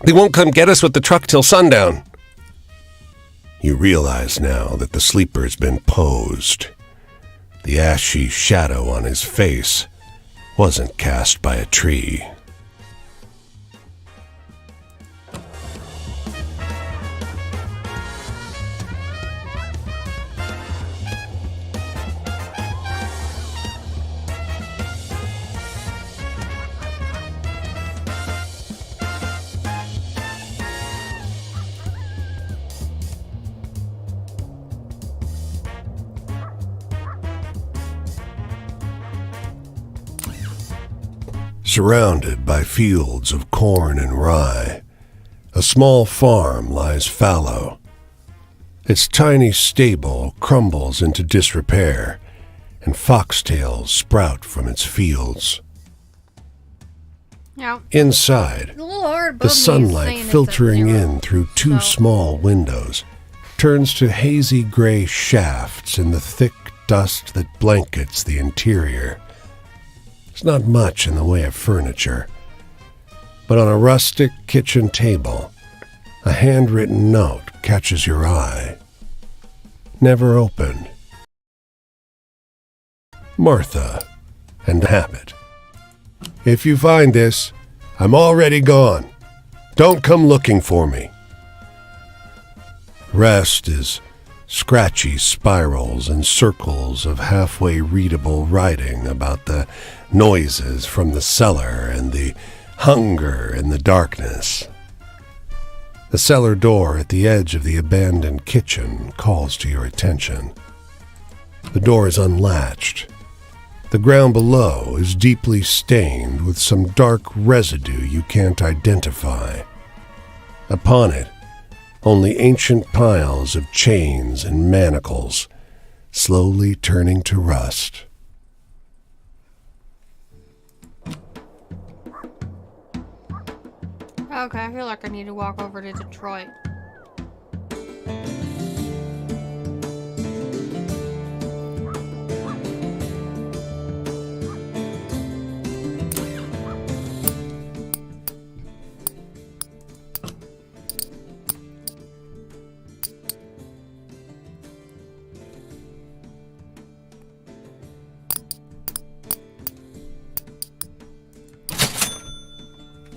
They won't come get us with the truck till sundown. You realize now that the sleeper's been posed. The ashy shadow on his face wasn't cast by a tree. Surrounded by fields of corn and rye, a small farm lies fallow. Its tiny stable crumbles into disrepair, and foxtails sprout from its fields. Yeah. Inside, A little hard the above me is sunlight saying it's filtering a zero. in through two So- small windows turns to hazy gray shafts in the thick dust that blankets the interior. There's not much in the way of furniture, but on a rustic kitchen table, a handwritten note catches your eye. Never opened. Martha and Habit. If you find this, I'm already gone. Don't come looking for me. Rest is scratchy spirals and circles of halfway readable writing about the noises from the cellar and the hunger in the darkness. The cellar door at the edge of the abandoned kitchen calls to your attention. The door is unlatched. The ground below is deeply stained with some dark residue you can't identify. Upon it, only ancient piles of chains and manacles, slowly turning to rust. Okay, I feel like I need to walk over to Detroit.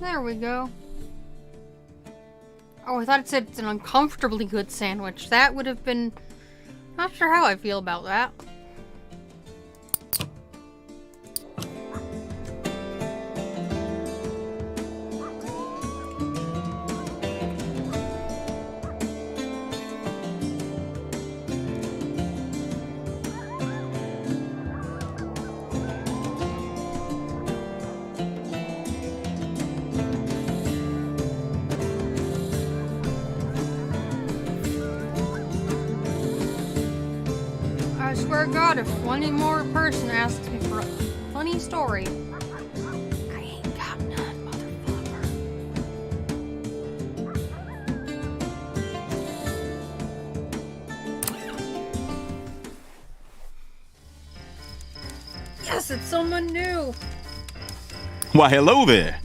There we go. Oh, I thought it said it's an uncomfortably good sandwich. That would have been... Not sure how I feel about that. I swear to God, if one more person asks me for a funny story, I ain't got none, motherfucker. Yes, it's someone new. Why, hello there.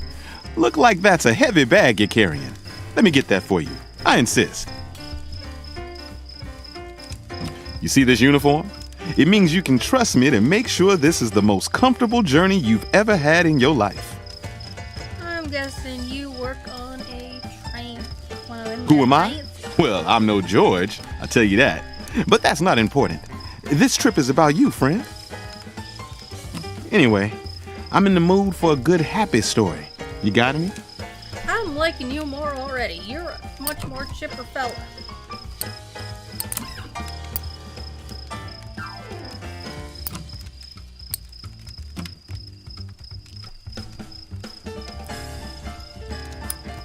Look like that's a heavy bag you're carrying. Let me get that for you. I insist. You see this uniform? It means you can trust me to make sure this is the most comfortable journey you've ever had in your life. I'm guessing you work on a train. Who am I? Well, I'm no George, I'll tell you that. But that's not important. This trip is about you, friend. Anyway, I'm in the mood for a good, happy story. You got any? I'm liking you more already. You're a much more chipper fella.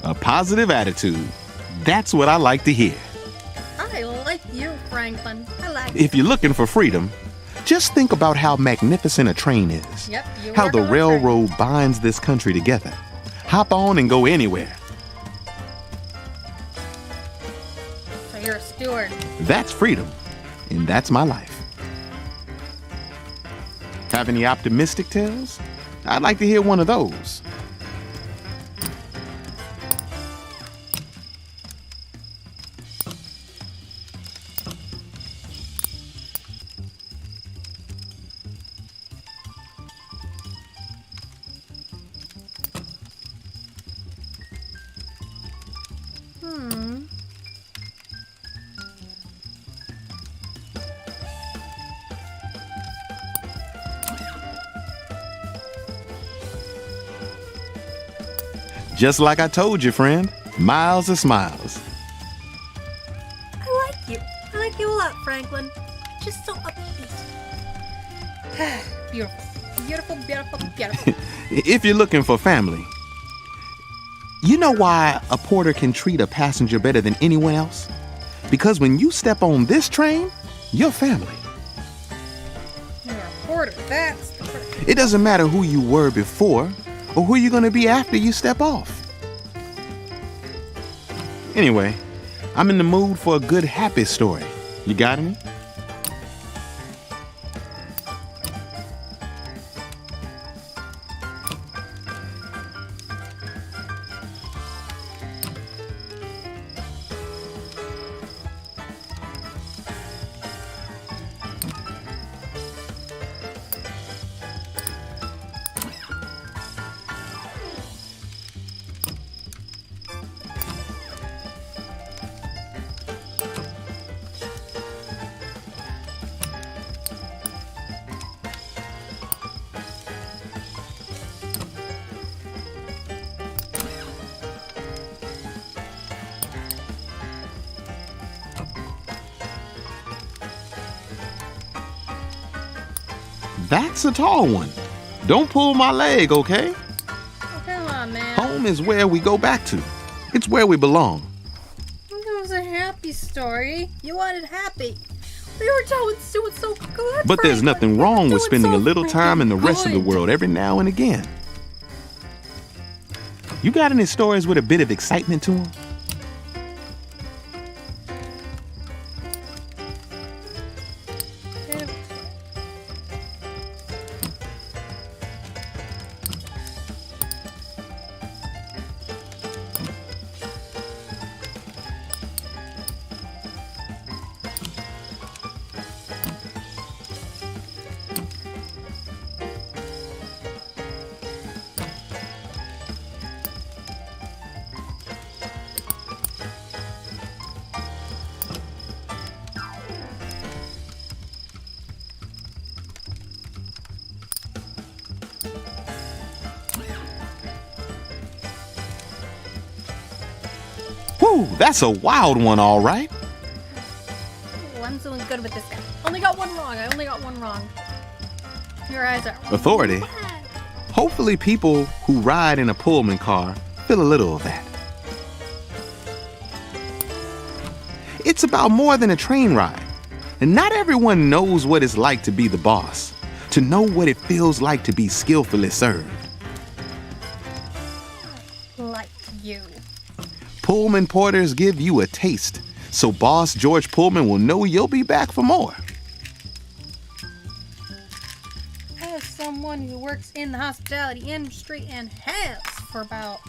A positive attitude. That's what I like to hear. I like you, Franklin. I like If you're looking for freedom, just think about how magnificent a train is. Yep, you How work the on a train. railroad binds this country together. Hop on and go anywhere. So you're a steward. That's freedom, and that's my life. Have any optimistic tales? I'd like to hear one of those. Just like I told you, friend, miles of smiles. I like you. I like you a lot, Franklin. Just so upbeat. Beautiful. Beautiful, beautiful, beautiful. If you're looking for family, you know why a porter can treat a passenger better than anyone else? Because when you step on this train, you're family. You're a porter. That's the trick. It doesn't matter who you were before or who you're going to be after you step off. Anyway, I'm in the mood for a good, happy story. You got any? That's a tall one. Don't pull my leg, okay? Oh, come on, man. Home is where we go back to. It's where we belong. It was a happy story. You wanted happy. We were doing so good. But there's Franklin. nothing We were wrong with doing spending so a little time in the rest of the freaking world every now and again. You got any stories with a bit of excitement to them? good. Whew, that's a wild one, all right. Ooh, I'm doing good with this guy. Only got one wrong. I only got one wrong. Your eyes are Authority. Hopefully people who ride in a Pullman car feel a little of that. It's about more than a train ride. And not everyone knows what it's like to be the boss, to know what it feels like to be skillfully served. like you. Pullman porters give you a taste, so boss George Pullman will know you'll be back for more. as someone who works in the hospitality industry and has for about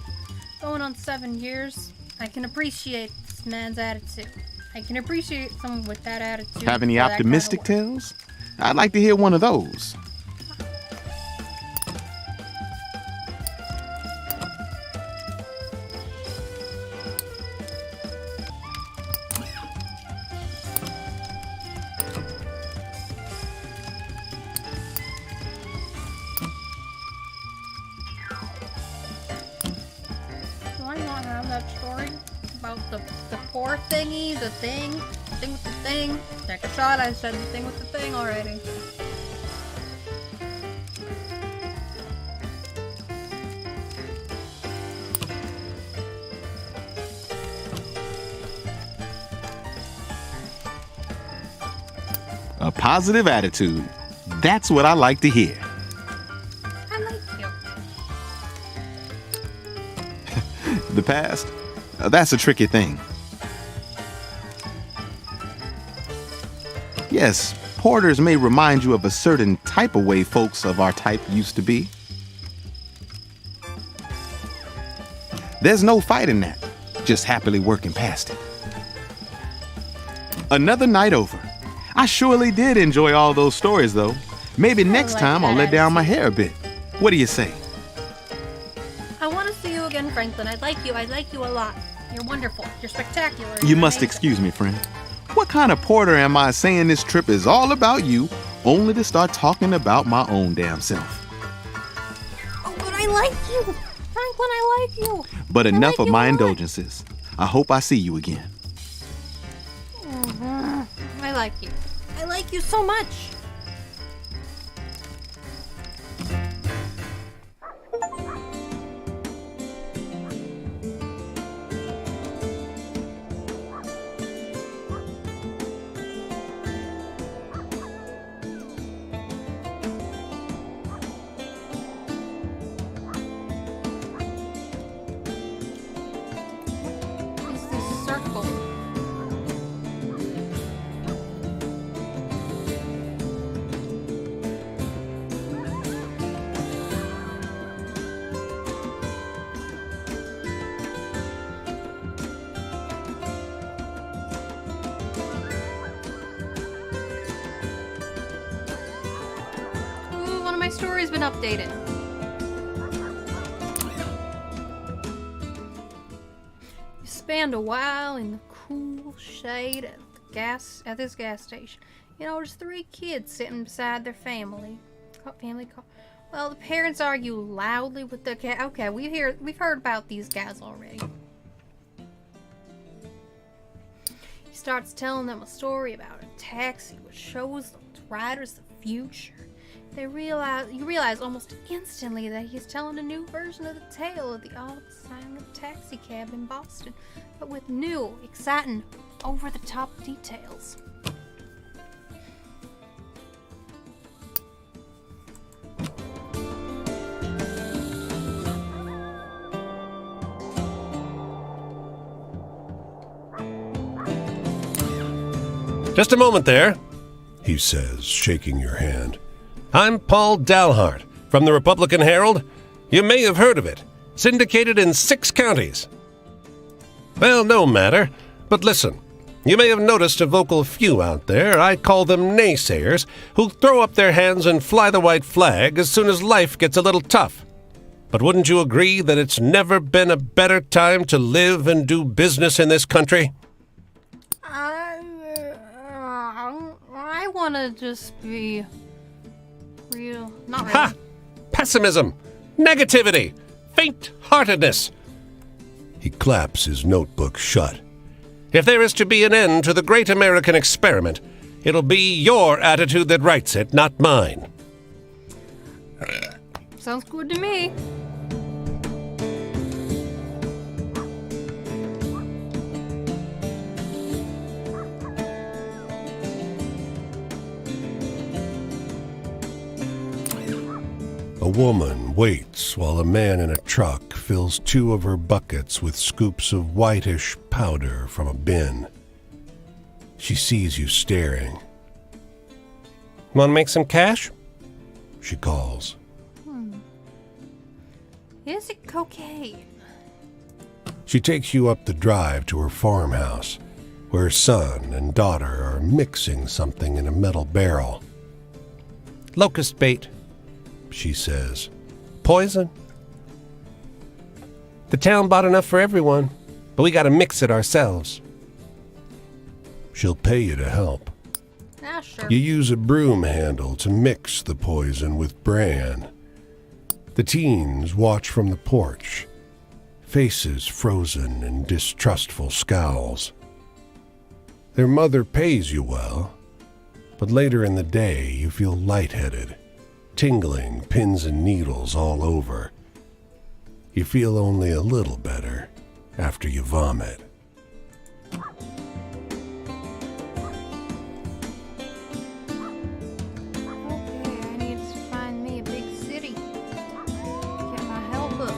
going on 7 years, I can appreciate this man's attitude. I can appreciate someone with that attitude. Have any for that kind of optimistic work. tales? I'd like to hear one of those. Do I not have that story about the poor thingy, the thing with the thing? Take a shot, I said the thing with the thing already. A positive attitude. That's what I like to hear. I like you. The past? That's a tricky thing. Yes, porters may remind you of a certain type of way folks of our type used to be. There's no fighting that, just happily working past it. Another night over. I surely did enjoy all those stories, though. Maybe next like time I'll that let down my hair a bit. What do you say? I want to see you again, Franklin. I like you. I like you a lot. You're wonderful. You're spectacular. You You're must amazing. excuse me, friend. What kind of porter am I saying this trip is all about you, only to start talking about my own damn self? Oh, but I like you. Franklin, I like you. But I enough like of you my a lot. indulgences. I hope I see you again. I like you. I like you so much. It's this circle. Ooh, one of my stories been updated. You spend a while in the cool shade at this gas station. You know, there's 3 kids sitting beside their family. Family car. Well, the parents argue loudly with the cat. Okay, we've heard about these guys already. He starts telling them a story about a taxi which shows the riders the future. You realize almost instantly that he's telling a new version of the tale of the old silent taxi cab in Boston, but with new, exciting, over-the-top details. Just a moment there, he says, shaking your hand. I'm Paul Dalhart from the Republican Herald. You may have heard of it. Syndicated in 6 counties. Well, no matter. But listen, you may have noticed a vocal few out there. I call them naysayers, who throw up their hands and fly the white flag as soon as life gets a little tough. But wouldn't you agree that it's never been a better time to live and do business in this country? I want to just be real. Not really. Ha! Pessimism! Negativity! Faint-heartedness! He claps his notebook shut. If there is to be an end to the great American experiment, it'll be your attitude that writes it, not mine. Sounds good to me. A woman waits while a man in a truck fills 2 of her buckets with scoops of whitish powder from a bin. She sees you staring. Want to make some cash? she calls. Is it cocaine? She takes you up the drive to her farmhouse, where her son and daughter are mixing something in a metal barrel. Locust bait, she says. Poison? The town bought enough for everyone, but we gotta mix it ourselves. She'll pay you to help. Ah, sure. You use a broom handle to mix the poison with bran. The teens watch from the porch, faces frozen in distrustful scowls. Their mother pays you well, but later in the day you feel lightheaded, tingling pins and needles all over. You feel only a little better after you vomit. Okay, I need to find me a big city. Get my help up.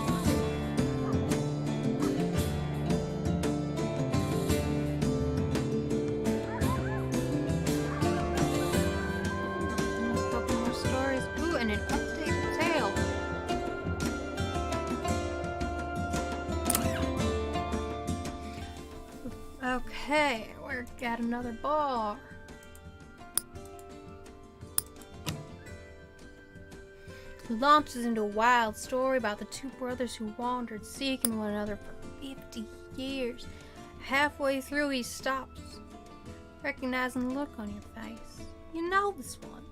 A couple more stories. Ooh, and an updated tale. Okay, we're at another bar. It launches into a wild story about the two brothers who wandered seeking one another for 50 years. Halfway through, he stops, recognizing the look on your face. You know this one.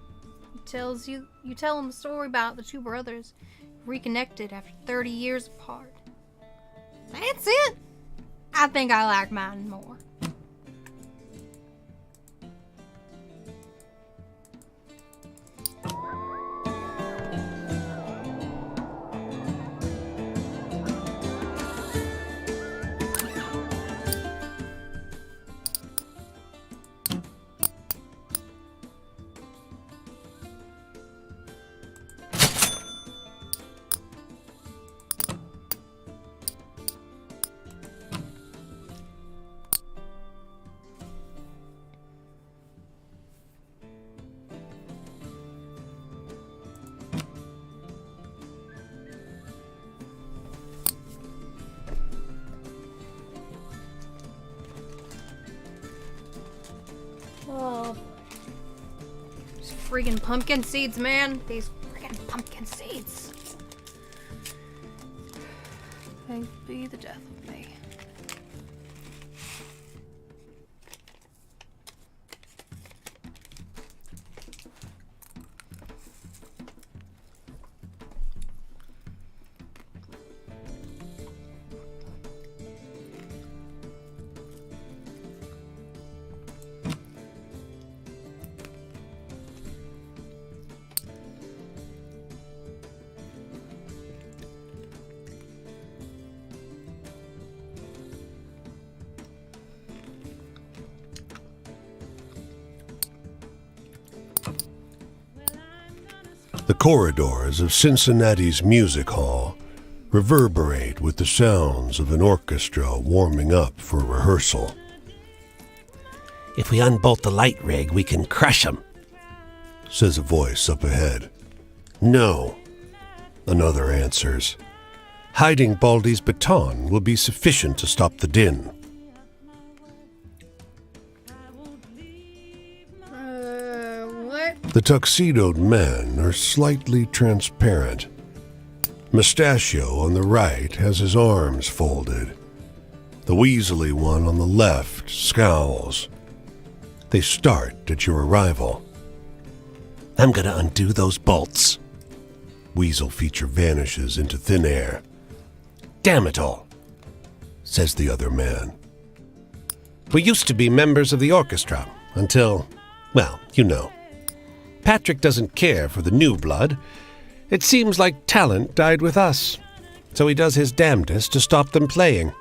You tell him a story about the two brothers reconnected after 30 years apart. That's it. I think I like mine more. Oh, these friggin' pumpkin seeds, man. These friggin' pumpkin seeds. They be the death of me. The corridors of Cincinnati's music hall reverberate with the sounds of an orchestra warming up for rehearsal. If we unbolt the light rig, we can crush them, says a voice up ahead. No, another answers. Hiding Baldy's baton will be sufficient to stop the din. What? The tuxedoed men are slightly transparent. Mustachio on the right has his arms folded. The weaselly one on the left scowls. They start at your arrival. I'm gonna undo those bolts. Weasel feature vanishes into thin air. Damn it all, Says the other man. we used to be members of the orchestra until, well, you know. Patrick doesn't care for the new blood. It seems like talent died with us, so he does his damnedest to stop them playing.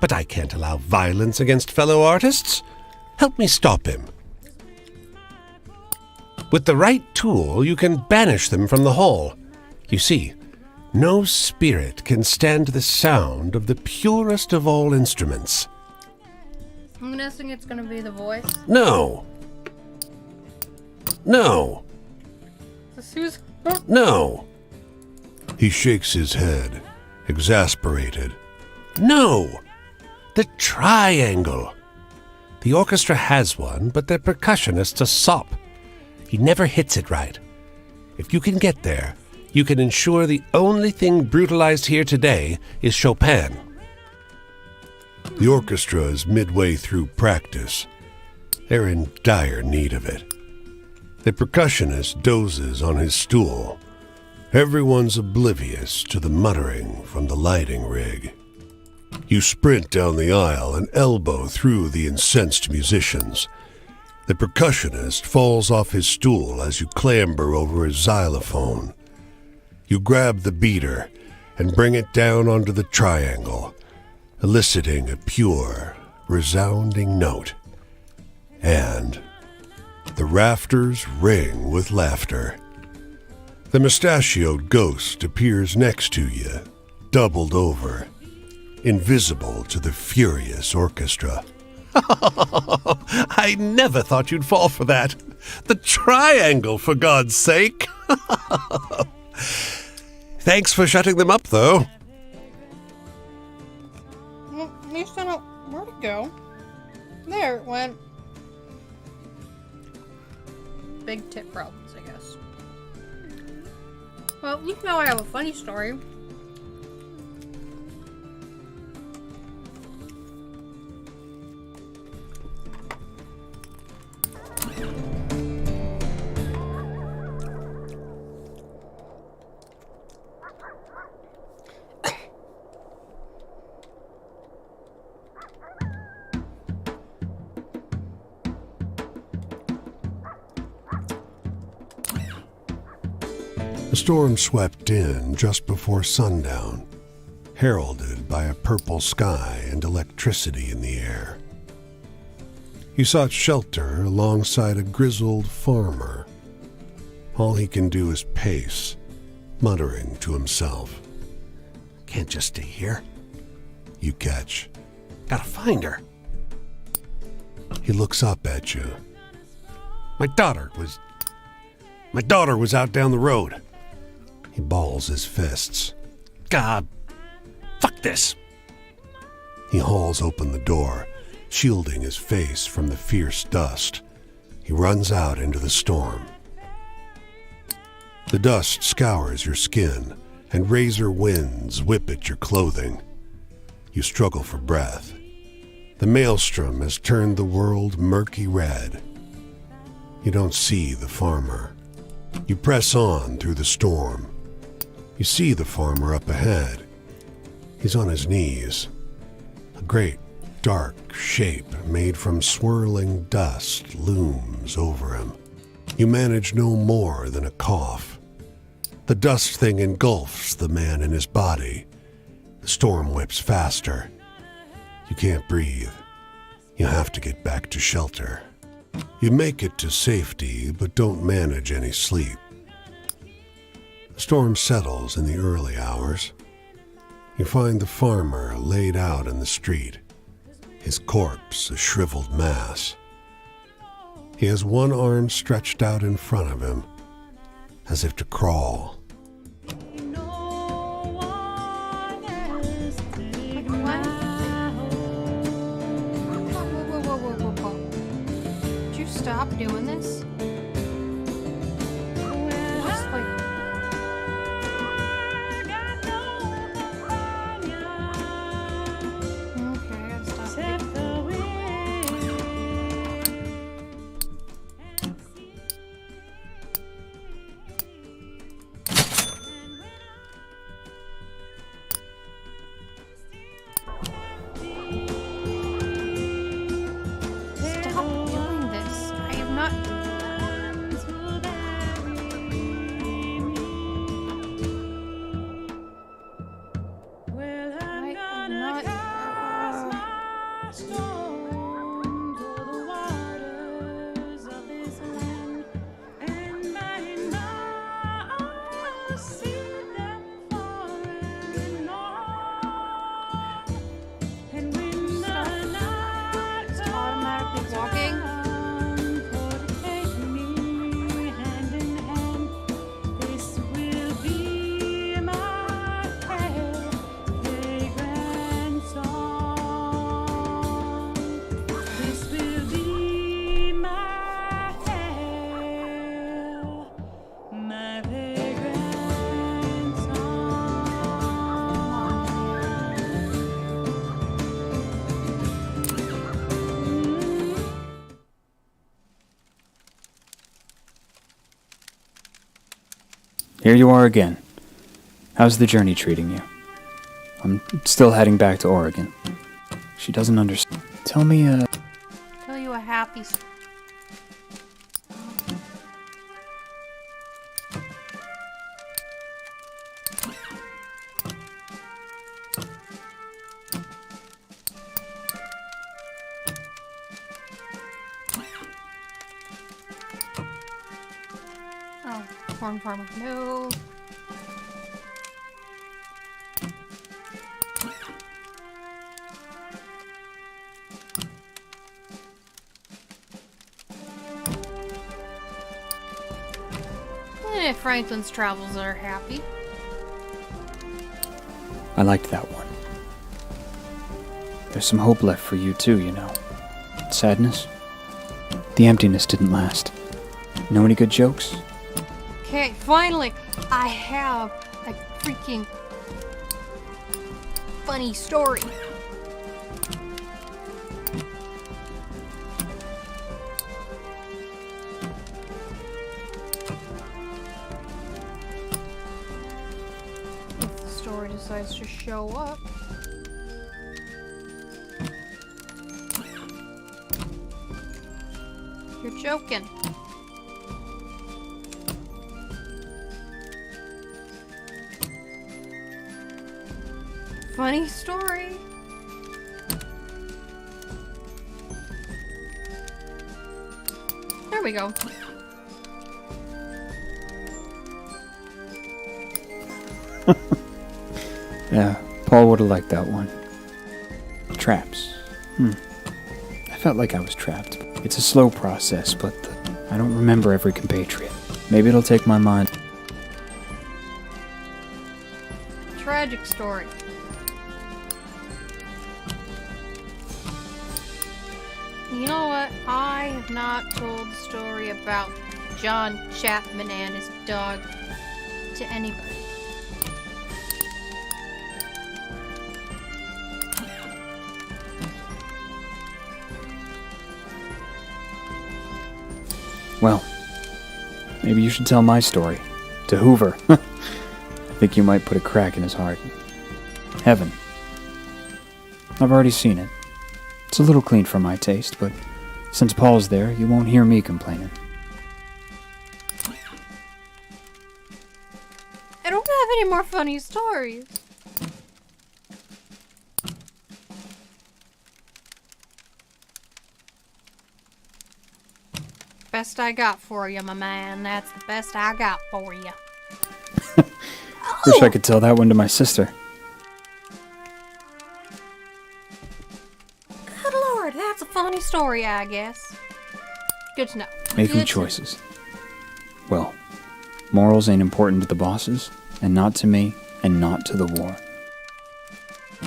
But I can't allow violence against fellow artists. Help me stop him. With the right tool, you can banish them from the hall. You see, no spirit can stand the sound of the purest of all instruments. I'm guessing it's gonna be the voice. No. No. The Susan? No. He shakes his head, exasperated. No. The triangle. The orchestra has one, but their percussionist's a sop. He never hits it right. If you can get there, you can ensure the only thing brutalized here today is Chopin. The orchestra is midway through practice. They're in dire need of it. The percussionist dozes on his stool. Everyone's oblivious to the muttering from the lighting rig. You sprint down the aisle and elbow through the incensed musicians. The percussionist falls off his stool as you clamber over his xylophone. You grab the beater and bring it down onto the triangle, eliciting a pure, resounding note. And the rafters ring with laughter. The mustachioed ghost appears next to you, doubled over, invisible to the furious orchestra. I never thought you'd fall for that. The triangle, for God's sake. Thanks for shutting them up, though. Well, at least I know where to go. There it went. Big tip problems, I guess. Well, you know I have a funny story. The storm swept in just before sundown, heralded by a purple sky and electricity in the air. He sought shelter alongside a grizzled farmer. All he can do is pace, muttering to himself. Can't just stay here. You catch. Gotta find her. He looks up at you. My daughter was out down the road. He balls his fists. God, fuck this. He hauls open the door, shielding his face from the fierce dust. He runs out into the storm. The dust scours your skin, and razor winds whip at your clothing. You struggle for breath. The maelstrom has turned the world murky red. You don't see the farmer. You press on through the storm. You see the farmer up ahead. He's on his knees. A great, dark shape made from swirling dust looms over him. You manage no more than a cough. The dust thing engulfs the man in his body. The storm whips faster. You can't breathe. You have to get back to shelter. You make it to safety, but don't manage any sleep. The storm settles in the early hours. You find the farmer laid out in the street, his corpse a shriveled mass. He has one arm stretched out in front of him, as if to crawl. Did you stop doing this? Just like... Okay, I gotta stop it. Stop doing this. I have not Here you are again. How's the journey treating you? I'm still heading back to Oregon. She doesn't understand. Tell me, Tell you a happy story. Oh, corn farmer, no. Franklin's travels are happy. I liked that one. There's some hope left for you too, you know. Sadness? The emptiness didn't last. Know any good jokes? Okay, finally, I have a freaking funny story. If the story decides to show up. You're joking. Funny story. There we go. Yeah, Paul would have liked that one. Traps. I felt like I was trapped. It's a slow process, but I don't remember every compatriot. Maybe it'll take my mind. Tragic story. You know what? I have not told the story about John Chapman and his dog to anybody. Well, maybe you should tell my story to Hoover. I think you might put a crack in his heart. Heaven. I've already seen it. It's a little clean for my taste, but since Paul's there, you won't hear me complaining. I don't have any more funny stories. Best I got for you, my man. That's the best I got for you. Wish I could tell that one to my sister. Good lord, that's a funny story, I guess. Good to know. Making Good to- choices. Well, morals ain't important to the bosses, and not to me, and not to the war.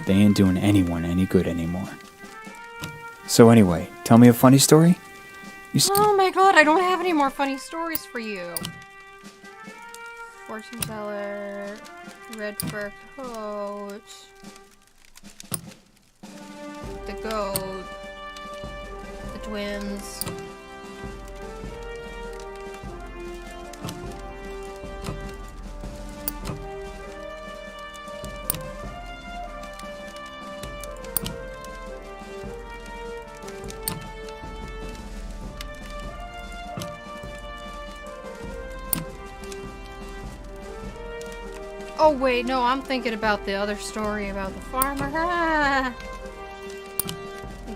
They ain't doing anyone any good anymore. So anyway, tell me a funny story? Oh my god, I don't have any more funny stories for you. Fortune teller, red fur coat, the goat, the twins. Oh wait, no, I'm thinking about the other story about the farmer. I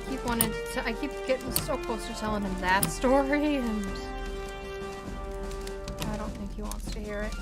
keep wanting to I keep getting so close to telling him that story, and I don't think he wants to hear it.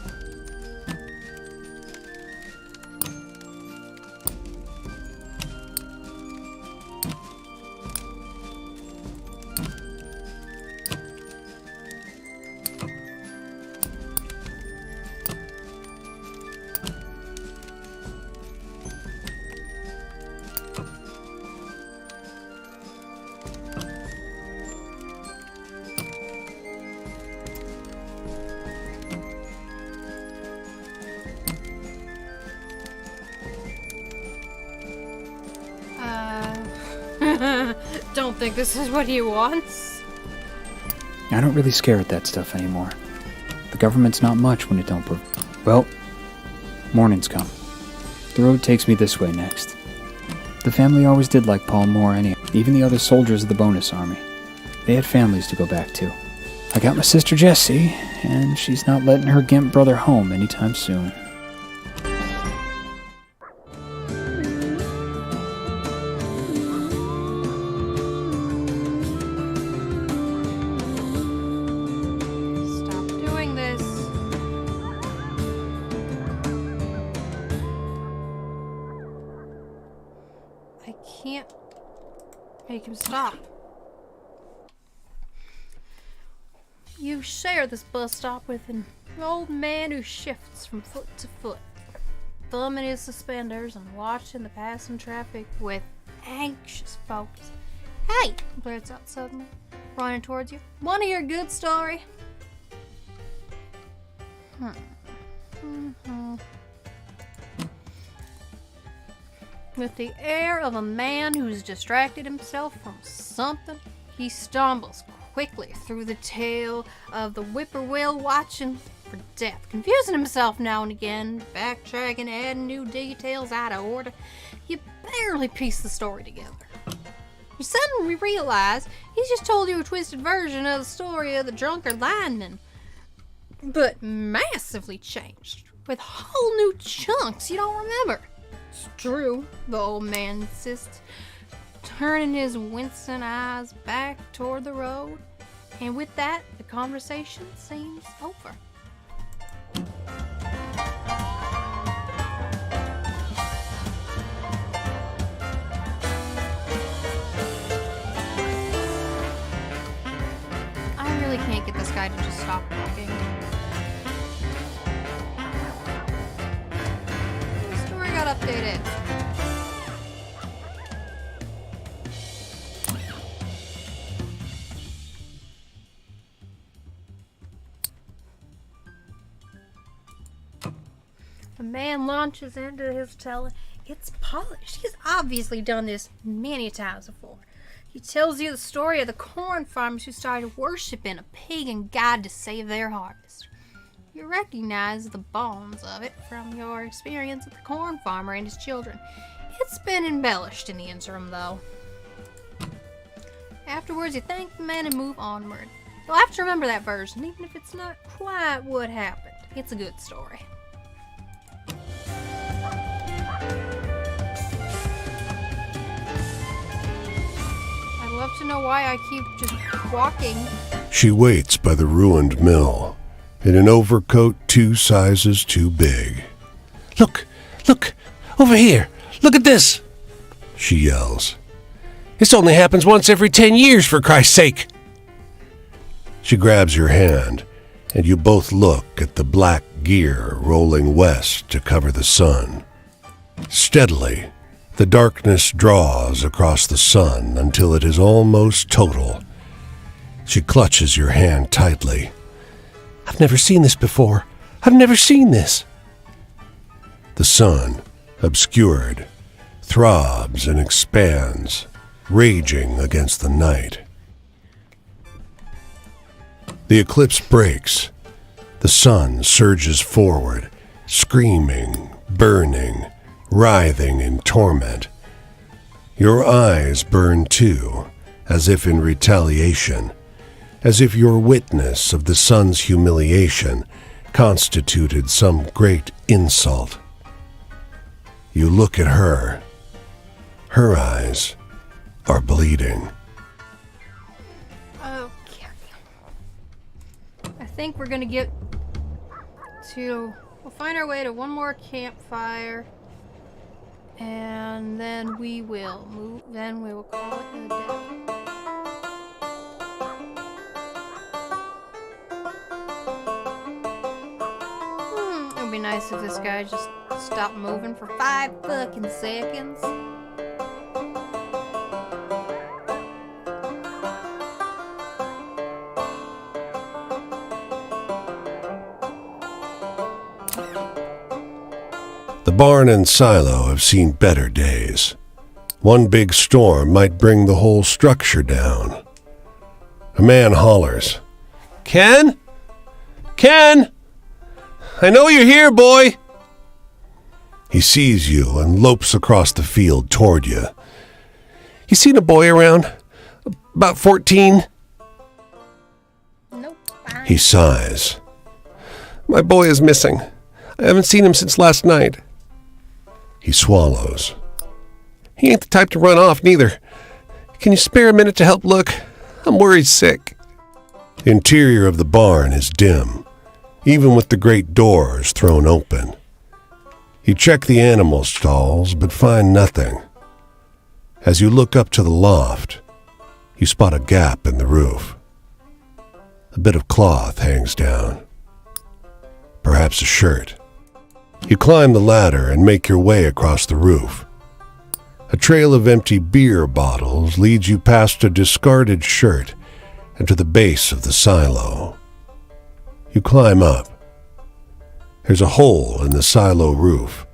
Don't think this is what he wants. I don't really scare at that stuff anymore. The government's not much when it don't Well, morning's come. The road takes me this way next. The family always did like Paul more anyway. Even the other soldiers of the bonus army. They had families to go back to. I got my sister Jessie, and she's not letting her gimp brother home anytime soon. Stop doing this. I can't make him stop. You share this bus stop with an old man who shifts from foot to foot, thumbing his suspenders and watching the passing traffic with anxious focus. Hey! Blurts out suddenly, running towards you. Want to hear a good story? With the air of a man who's distracted himself from something, he stumbles quickly through the tail of the whippoorwill, watching for death, confusing himself now and again, backtracking, adding new details out of order. You barely piece the story together. You suddenly realize he's just told you a twisted version of the story of the drunkard lineman, but massively changed, with whole new chunks you don't remember. It's true, the old man insists, turning his wincing eyes back toward the road, and with that, the conversation seems over. I really can't get this guy to just stop walking. The story got updated. The man launches into his telling. It's polished. He's obviously done this many times before. He tells you the story of the corn farmers who started worshiping a pagan god to save their harvest. You recognize the bones of it from your experience with the corn farmer and his children. It's been embellished in the interim, though. Afterwards, you thank the man and move onward. You'll have to remember that version, even if it's not quite what happened. It's a good story. I'd love to know why I keep just walking. She waits by the ruined mill, in an overcoat 2 sizes too big. Look! Look! Over here! Look at this! She yells. This only happens once every 10 years, for Christ's sake! She grabs your hand, and you both look at the black gear rolling west to cover the sun. Steadily, the darkness draws across the sun until it is almost total. She clutches your hand tightly. I've never seen this before. I've never seen this. The sun, obscured, throbs and expands, raging against the night. The eclipse breaks. The sun surges forward, screaming, burning, writhing in torment. Your eyes burn too, as if in retaliation, as if your witness of the sun's humiliation constituted some great insult. You look at her. Her eyes are bleeding. Okay. I think we're gonna get to... We'll find our way to one more campfire. And then we will move. Then we will call it a day. It would be nice if this guy just stopped moving for 5 fucking seconds. The barn and silo have seen better days. One big storm might bring the whole structure down. A man hollers. Ken? Ken! I know you're here, boy! He sees you and lopes across the field toward you. You seen a boy around? About 14? Nope. He sighs. My boy is missing. I haven't seen him since last night. He swallows. He ain't the type to run off, neither. Can you spare a minute to help look? I'm worried sick. The interior of the barn is dim, even with the great doors thrown open. You check the animal stalls, but find nothing. As you look up to the loft, you spot a gap in the roof. A bit of cloth hangs down. Perhaps a shirt. You climb the ladder and make your way across the roof. A trail of empty beer bottles leads you past a discarded shirt and to the base of the silo. You climb up. There's a hole in the silo roof,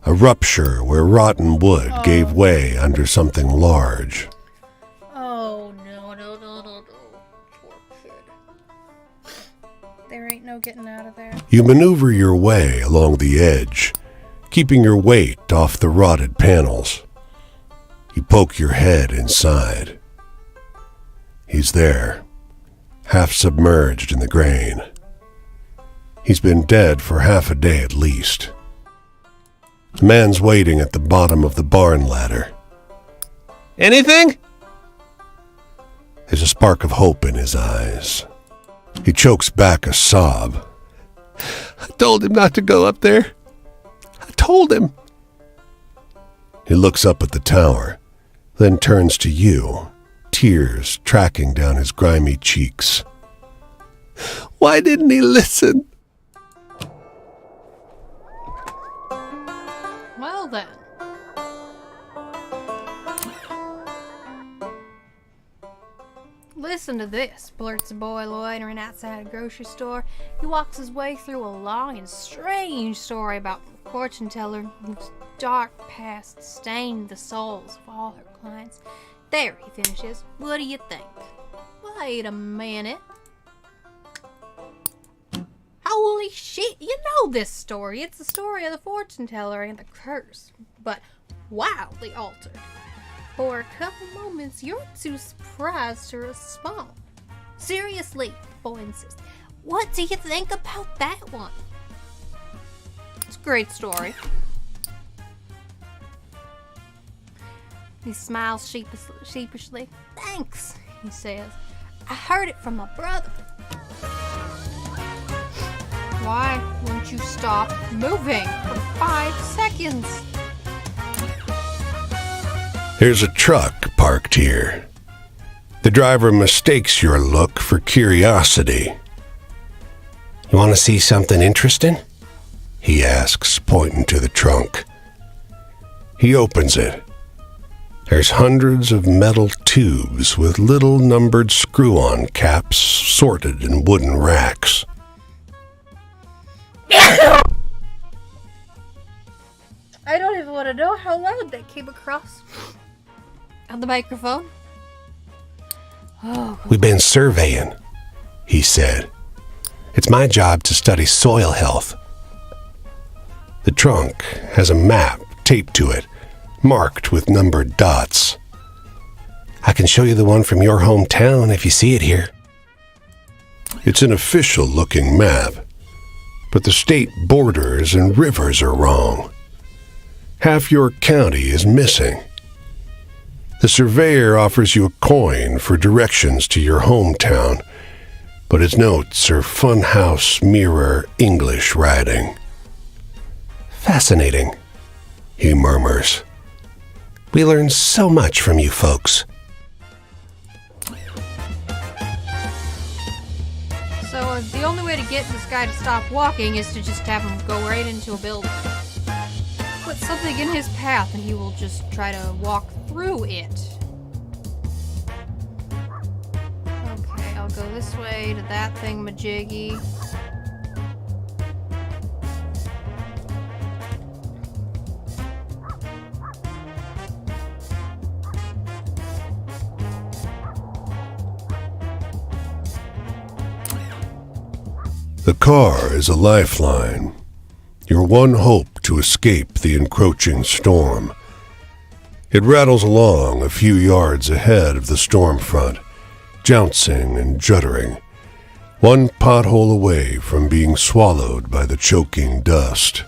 a rupture where rotten wood gave way under something large. Oh, no. Poor kid. There ain't no getting out of there. You maneuver your way along the edge, keeping your weight off the rotted panels. You poke your head inside. He's there, half submerged in the grain. He's been dead for half a day at least. The man's waiting at the bottom of the barn ladder. Anything? There's a spark of hope in his eyes. He chokes back a sob. I told him not to go up there. I told him. He looks up at the tower, then turns to you, tears tracking down his grimy cheeks. Why didn't he listen? Well then. Listen to this, blurts a boy loitering outside a grocery store. He walks his way through a long and strange story about a fortune teller whose dark past stained the souls of all her clients. There, he finishes. What do you think? Wait a minute. Holy shit, you know this story. It's the story of the fortune teller and the curse, but wildly altered. For a couple moments, you're too surprised to respond. Seriously, boy insists. What do you think about that one? It's a great story. He smiles sheepishly. Thanks, he says. I heard it from my brother. Why won't you stop moving for 5 seconds? There's a truck parked here. The driver mistakes your look for curiosity. You want to see something interesting? He asks, pointing to the trunk. He opens it. There's hundreds of metal tubes with little numbered screw-on caps sorted in wooden racks. I don't even want to know how loud that came across on the microphone. Oh, We've been surveying, he said. It's my job to study soil health. The trunk has a map taped to it, marked with numbered dots. I can show you the one from your hometown if you see it here. It's an official-looking map, but the state borders and rivers are wrong. Half your county is missing. The surveyor offers you a coin for directions to your hometown, but his notes are funhouse mirror English writing. Fascinating, He murmurs. we learn so much from you folks. so the only way to get this guy to stop walking is to just have him go right into a building. Put something in his path and he will just try to walk through it. Okay, I'll go this way to that thingamajiggy. The car is a lifeline, your one hope to escape the encroaching storm. It rattles along a few yards ahead of the storm front, jouncing and juddering, one pothole away from being swallowed by the choking dust.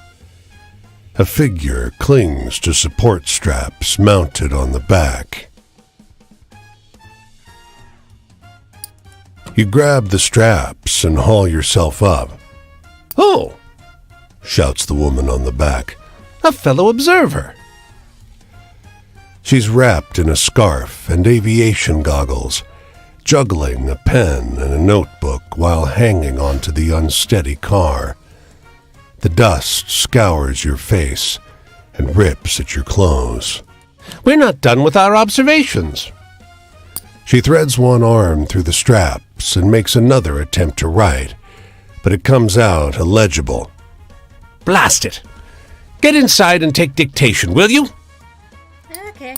A figure clings to support straps mounted on the back. You grab the straps and haul yourself up. Oh, Shouts the woman on the back. a fellow observer. She's wrapped in a scarf and aviation goggles, juggling a pen and a notebook while hanging onto the unsteady car. The dust scours your face and rips at your clothes. We're not done with our observations. She threads one arm through the straps and makes another attempt to write, but it comes out illegible. Blast it. Get inside and take dictation, will you? Okay.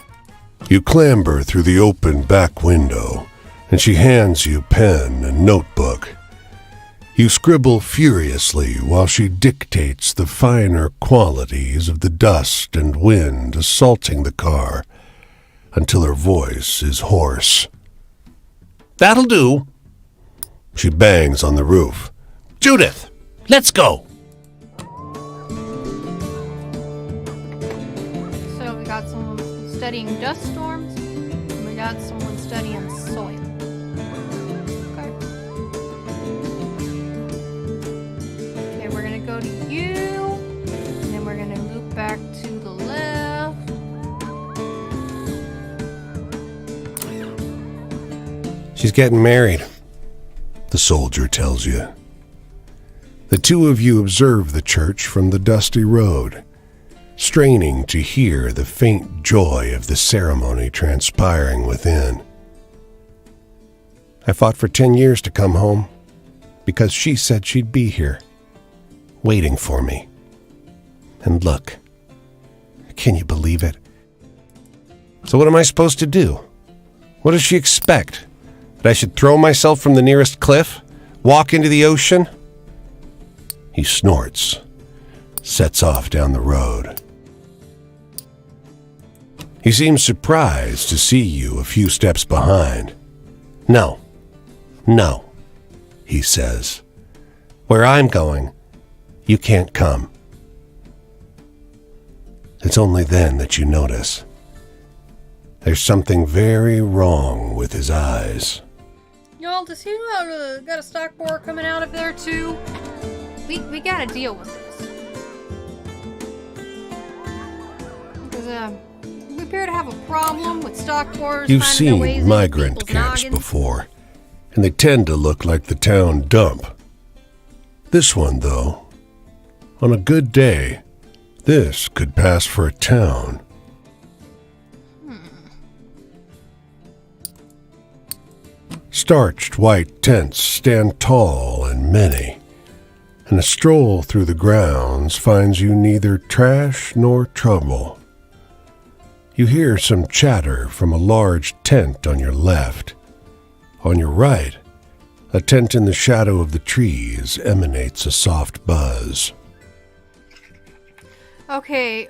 You clamber through the open back window, and she hands you pen and notebook. You scribble furiously while she dictates the finer qualities of the dust and wind assaulting the car until her voice is hoarse. That'll do. She bangs on the roof. Judith, let's go. So we got someone studying dust storms, and we got someone studying soil. Okay. Okay, we're gonna go to you, and then we're gonna loop back to the left. She's getting married, the soldier tells you. The two of you observe the church from the dusty road, straining to hear the faint joy of the ceremony transpiring within. I fought for 10 years to come home because she said she'd be here, waiting for me. And look, can you believe it? So what am I supposed to do? What does she expect? That I should throw myself from the nearest cliff? Walk into the ocean? He snorts, sets off down the road. He seems surprised to see you a few steps behind. No, He says. where I'm going, you can't come. It's only then that you notice. There's something very wrong with his eyes. Y'all, does he got a stock board coming out of there too? We gotta deal with this. Because we appear to have a problem with stock boards. You've finding their ways seen into migrant people's camps noggins. before, and they tend to look like the town dump. This one, though, on a good day, this could pass for a town. Starched white tents stand tall and many, and a stroll through the grounds finds you neither trash nor trouble. You hear some chatter from a large tent on your left. On your right, a tent in the shadow of the trees emanates a soft buzz. Okay,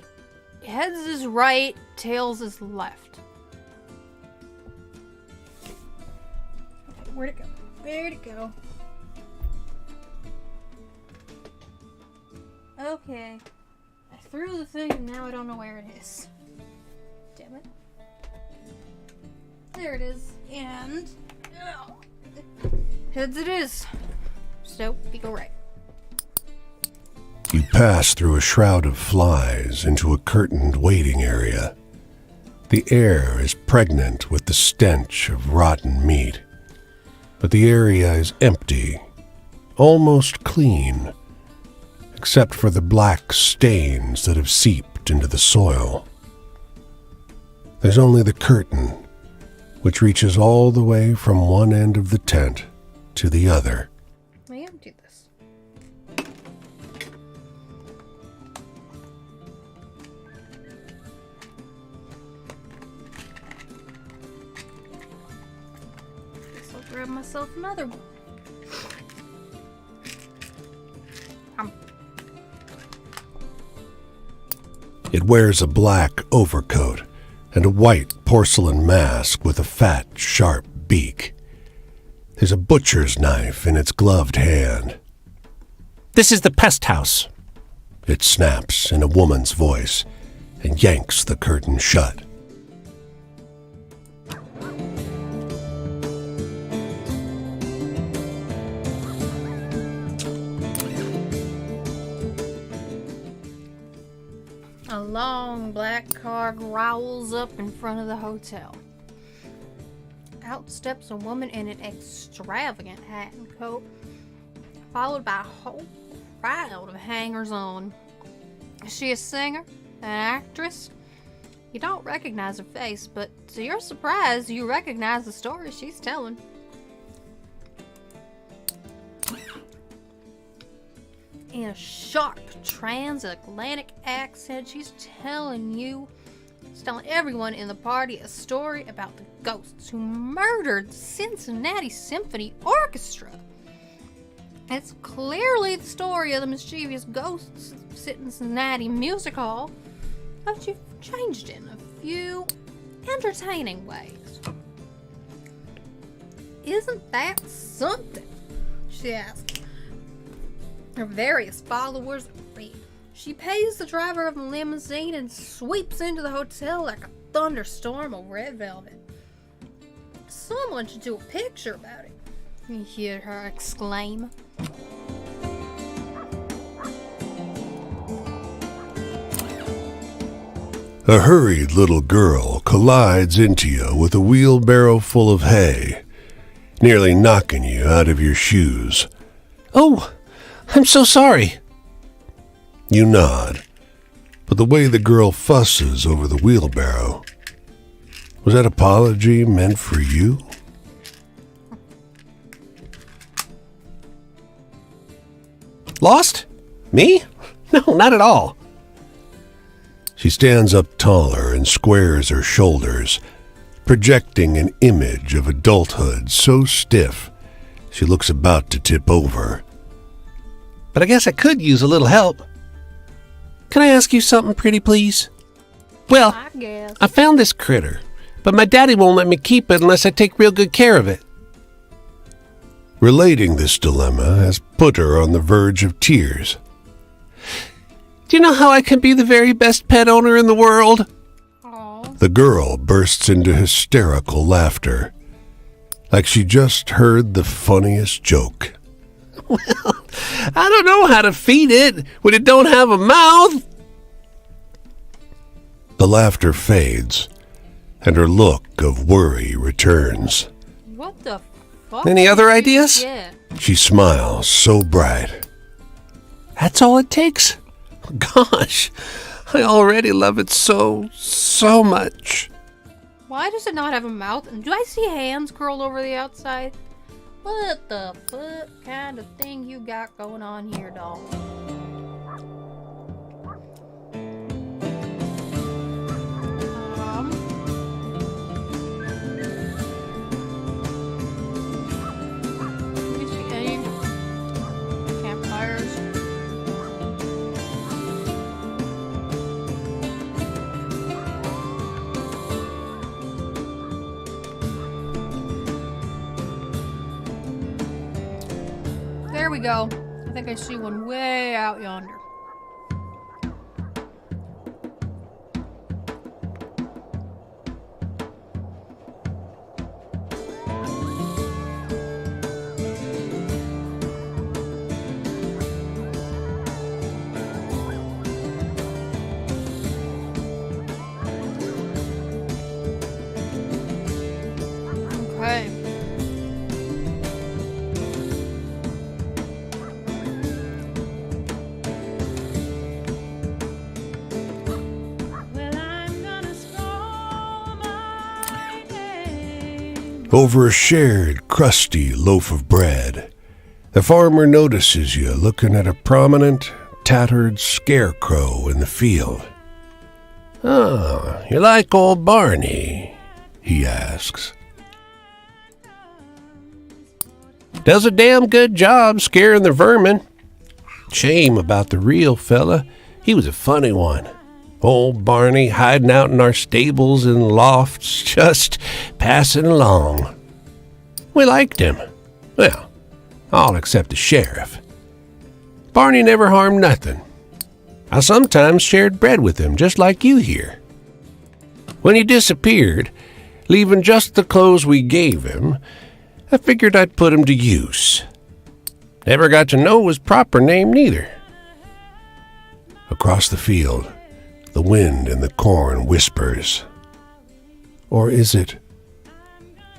heads is right, tails is left. Okay, where'd it go? Where'd it go? Okay. I threw the thing and now I don't know where it is. Damn it. There it is. And heads it is. So we go right. You pass through a shroud of flies into a curtained waiting area. The air is pregnant with the stench of rotten meat, but the area is empty, almost clean, except for the black stains that have seeped into the soil. There's only the curtain, which reaches all the way from one end of the tent to the other. I emptied this. Guess I'll grab myself another one. It wears a black overcoat and a white porcelain mask with a fat, sharp beak. There's a butcher's knife in its gloved hand. This is the pest house. It snaps in a woman's voice and yanks the curtain shut. A long black car growls up in front of the hotel. Out steps a woman in an extravagant hat and coat, followed by a whole crowd of hangers-on. Is she a singer? An actress? You don't recognize her face, but to your surprise, you recognize the story she's telling. In a sharp transatlantic accent, she's telling everyone in the party a story about the ghosts who murdered the Cincinnati Symphony Orchestra. It's clearly the story of the mischievous ghosts of Cincinnati Music Hall, but you've changed it in a few entertaining ways. Isn't that something? She asked. Her various followers agreed. She pays the driver of the limousine and sweeps into the hotel like a thunderstorm of red velvet. Someone should do a picture about it, you hear her exclaim. A hurried little girl collides into you with a wheelbarrow full of hay, nearly knocking you out of your shoes. Oh, I'm so sorry. You nod, but the way the girl fusses over the wheelbarrow, was that apology meant for you? Lost? Me? No, not at all. She stands up taller and squares her shoulders, projecting an image of adulthood so stiff she looks about to tip over. But I guess I could use a little help. Can I ask you something pretty, please? Well, I guess. I found this critter, but my daddy won't let me keep it unless I take real good care of it. Relating this dilemma has put her on the verge of tears. Do you know how I can be the very best pet owner in the world? Aw. The girl bursts into hysterical laughter, like she just heard the funniest joke. I don't know how to feed it when it don't have a mouth. The laughter fades, and her look of worry returns. What the fuck? Any other ideas? Yeah. She smiles so bright. That's all it takes? Gosh, I already love it so much. Why does it not have a mouth? And do I see hands curled over the outside? What the fuck kind of thing you got going on here, doll? Let me see any campfires. There we go. I think I see one way out yonder. Okay. Over a shared, crusty loaf of bread, the farmer notices you looking at a prominent, tattered scarecrow in the field. "Ah, you like old Barney?" he asks. Does a damn good job scaring the vermin. Shame about the real fella. He was a funny one. Old Barney hiding out in our stables and lofts, just passing along. We liked him. Well, all except the sheriff. Barney never harmed nothing. I sometimes shared bread with him, just like you here. When he disappeared, leaving just the clothes we gave him, I figured I'd put him to use. Never got to know his proper name neither. Across the field, the wind in the corn whispers. Or is it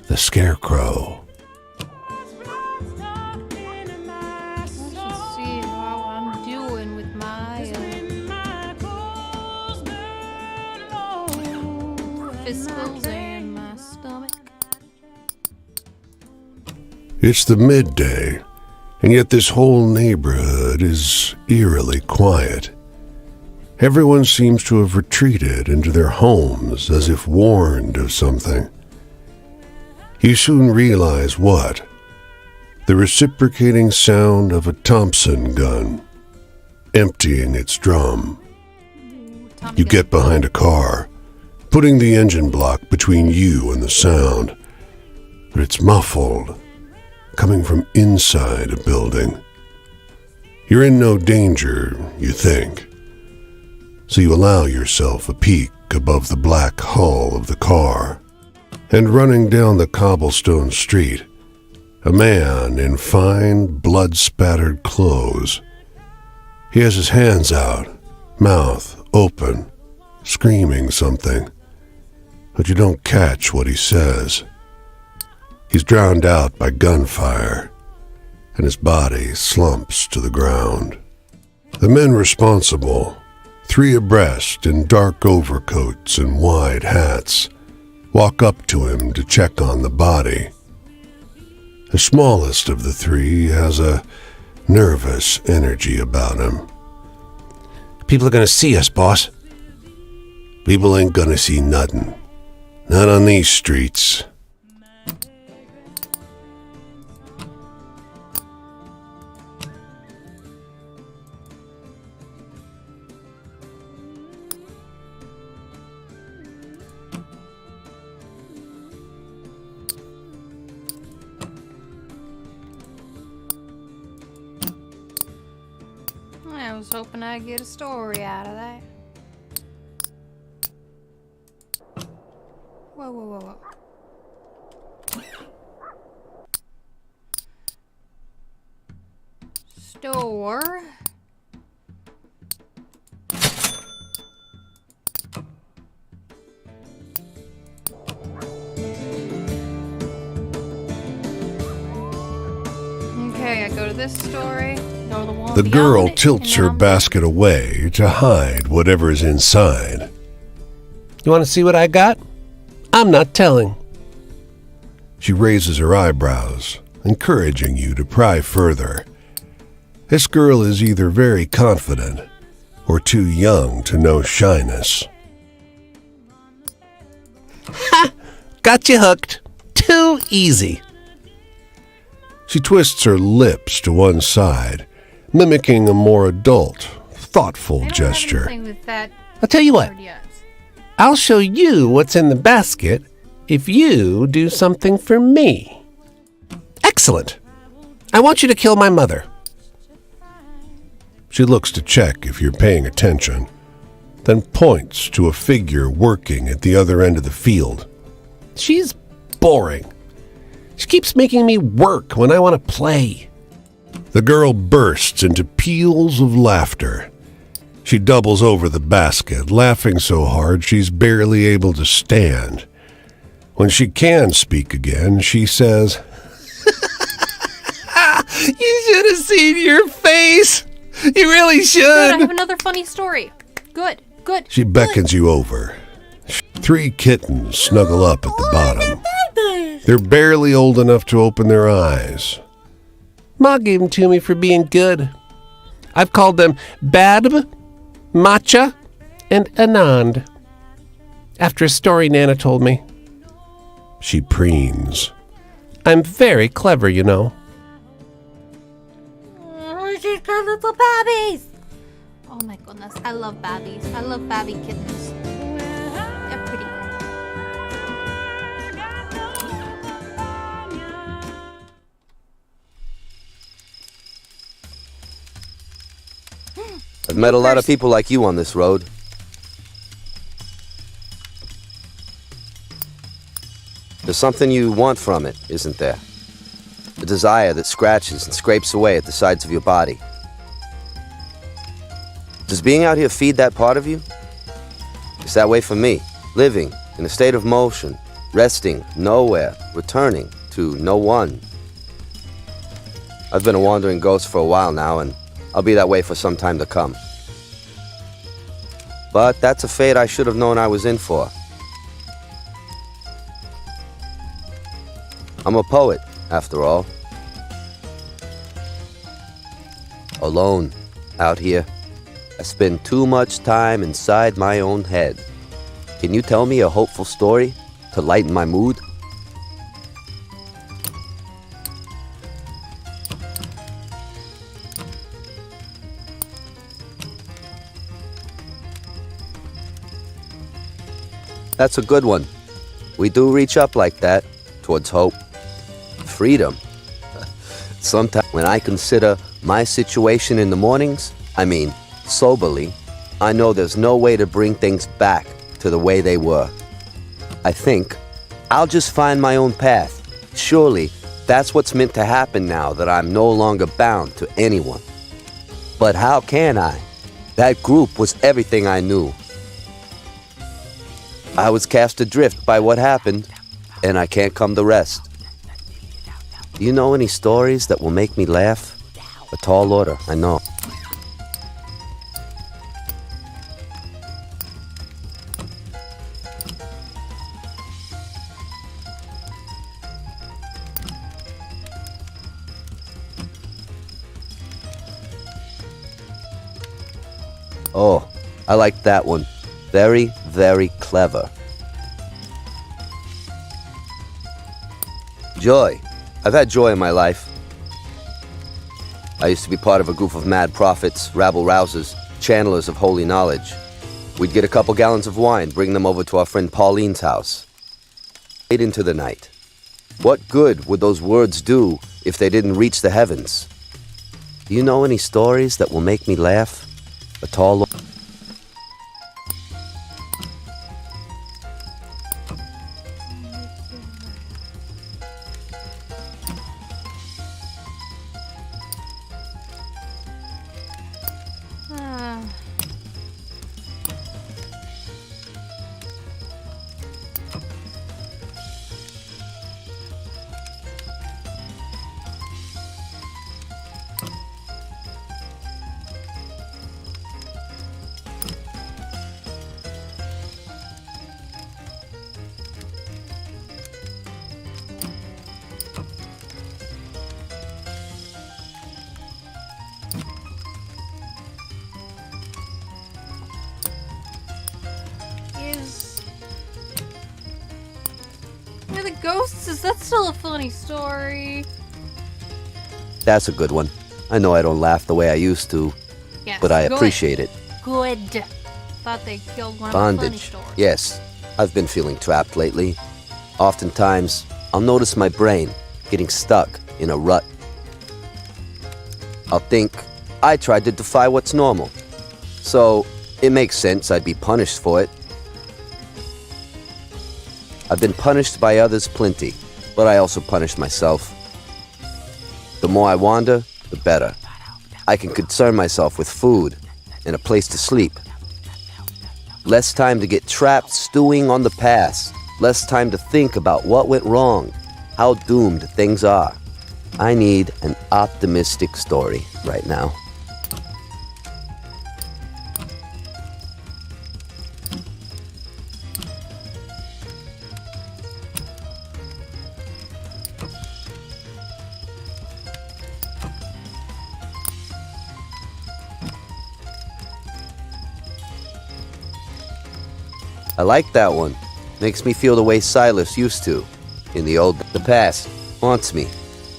the scarecrow? Let's just see how I'm doing with my fiscals and my stomach. It's the midday, and yet this whole neighborhood is eerily quiet. Everyone seems to have retreated into their homes as if warned of something. You soon realize what? The reciprocating sound of a Thompson gun, emptying its drum. You get behind a car, putting the engine block between you and the sound, but it's muffled, coming from inside a building. You're in no danger, you think, so you allow yourself a peek above the black hull of the car. And running down the cobblestone street, a man in fine, blood-spattered clothes. He has his hands out, mouth open, screaming something, but you don't catch what he says. He's drowned out by gunfire, and his body slumps to the ground. The men responsible, 3 abreast in dark overcoats and wide hats, walk up to him to check on the body. The smallest of the 3 has a nervous energy about him. People are gonna see us, boss. People ain't gonna see nothing. Not on these streets. I was hoping I'd get a story out of that. Whoa, whoa, whoa, whoa. Store. Okay, I go to this story. Go to the one The girl beyond it, tilts and her then I'm- basket away to hide whatever is inside. You want to see what I got? I'm not telling. She raises her eyebrows, encouraging you to pry further. This girl is either very confident or too young to know shyness. Got you hooked. Too easy. She twists her lips to one side, mimicking a more adult, thoughtful I don't gesture. have anything with that I'll tell you what. word yet. I'll show you what's in the basket if you do something for me. Excellent. I want you to kill my mother. She looks to check if you're paying attention, then points to a figure working at the other end of the field. She's boring. She keeps making me work when I want to play. The girl bursts into peals of laughter. She doubles over the basket, laughing so hard she's barely able to stand. When she can speak again, she says, You should have seen your face. You really Good, I should. have another funny story. Good, good. she beckons you over. 3 kittens snuggle up at the bottom. They're barely old enough to open their eyes. Ma gave them to me for being good. I've called them Badb, Matcha, and Anand. After a story Nana told me. She preens. I'm very clever, you know. Oh, she's got little puppies. Oh my goodness, I love babbies. I love babby kittens. They're pretty great. I've met a lot of people like you on this road. There's something you want from it, isn't there? A desire that scratches and scrapes away at the sides of your body. Does being out here feed that part of you? It's that way for me, living in a state of motion, resting nowhere, returning to no one. I've been a wandering ghost for a while now, and I'll be that way for some time to come. But that's a fate I should have known I was in for. I'm a poet, after all. Alone, out here. I spend too much time inside my own head. Can you tell me a hopeful story to lighten my mood? That's a good one. We do reach up like that, towards hope. Freedom. Sometimes when I consider my situation in the mornings, I mean, soberly, I know there's no way to bring things back to the way they were. I think I'll just find my own path. Surely, that's what's meant to happen now that I'm no longer bound to anyone. But how can I? That group was everything I knew. I was cast adrift by what happened, and I can't come to rest. Do you know any stories that will make me laugh? A tall order, I know. Oh, I like that one. Very, very clever. Joy. I've had joy in my life. I used to be part of a group of mad prophets, rabble-rousers, channelers of holy knowledge. We'd get a couple gallons of wine, bring them over to our friend Pauline's house. Late into the night. What good would those words do if they didn't reach the heavens? Do you know any stories that will make me laugh? A tall... Ghosts? Is that still a funny story? That's a good one. I know I don't laugh the way I used to, Yes. but I good. appreciate it. Good. Thought they killed one of the funny Bondage. stories. Yes, I've been feeling trapped lately. Oftentimes, I'll notice my brain getting stuck in a rut. I'll think, I tried to defy what's normal. So, it makes sense I'd be punished for it. I've been punished by others plenty, but I also punished myself. The more I wander, the better. I can concern myself with food and a place to sleep. Less time to get trapped stewing on the past. Less time to think about what went wrong, how doomed things are. I need an optimistic story right now. I like that one. Makes me feel the way Silas used to. In the past. Haunts me.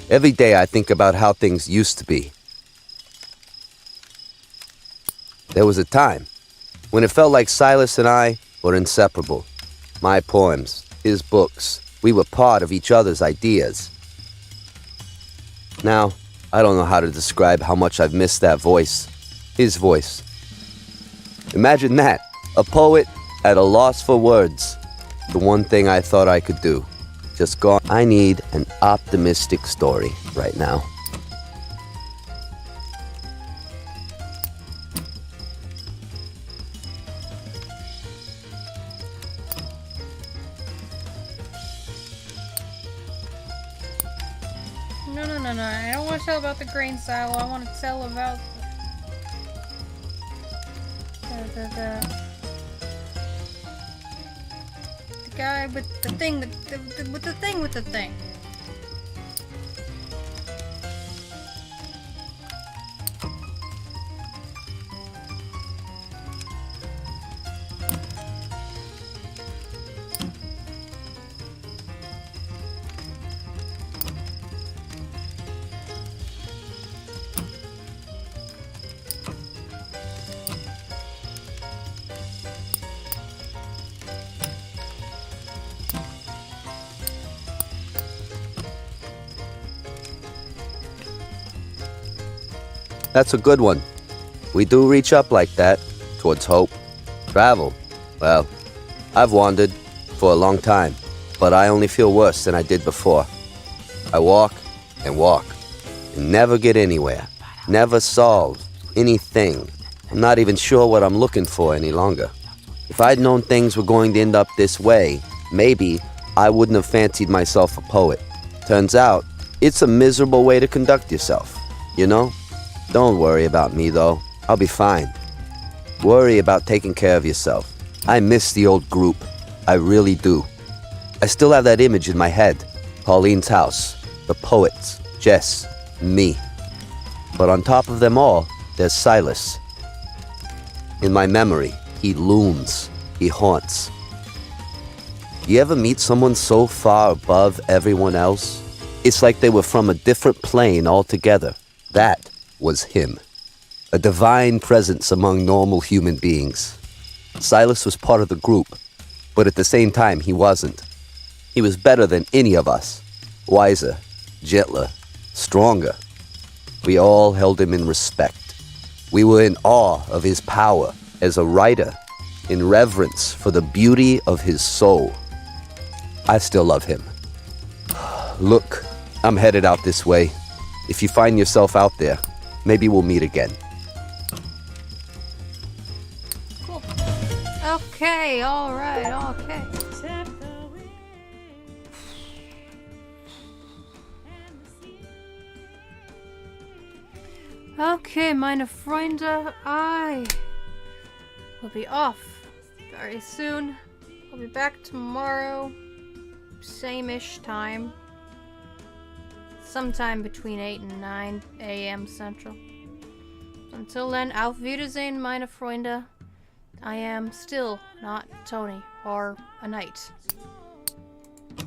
Every day I think about how things used to be. There was a time when it felt like Silas and I were inseparable. My poems, his books, we were part of each other's ideas. Now, I don't know how to describe how much I've missed that voice. His voice. Imagine that, a poet at a loss for words. The one thing I thought I could do. Just gone. I need an optimistic story right now. No. I don't want to tell about the grain silo. I want to tell about the guy with the thing with the thing. That's a good one. We do reach up like that, towards hope. Travel. Well, I've wandered for a long time, but I only feel worse than I did before. I walk and walk, and never get anywhere. Never solve anything. I'm not even sure what I'm looking for any longer. If I'd known things were going to end up this way, maybe I wouldn't have fancied myself a poet. Turns out, it's a miserable way to conduct yourself, you know? Don't worry about me, though. I'll be fine. Worry about taking care of yourself. I miss the old group. I really do. I still have that image in my head. Pauline's house, the poets, Jess, me. But on top of them all, there's Silas. In my memory, he looms. He haunts. You ever meet someone so far above everyone else? It's like they were from a different plane altogether. That was him. A divine presence among normal human beings. Silas was part of the group, but at the same time he wasn't. He was better than any of us. Wiser, gentler, stronger. We all held him in respect. We were in awe of his power as a writer, in reverence for the beauty of his soul. I still love him. Look, I'm headed out this way. If you find yourself out there, maybe we'll meet again. Cool. Okay, alright, okay. Okay, meine Freunde, I will be off very soon. I'll be back tomorrow, same-ish time. Sometime between 8 and 9 a.m. Central. Until then, auf Wiedersehen, meine Freunde. I am still not Tony or a knight.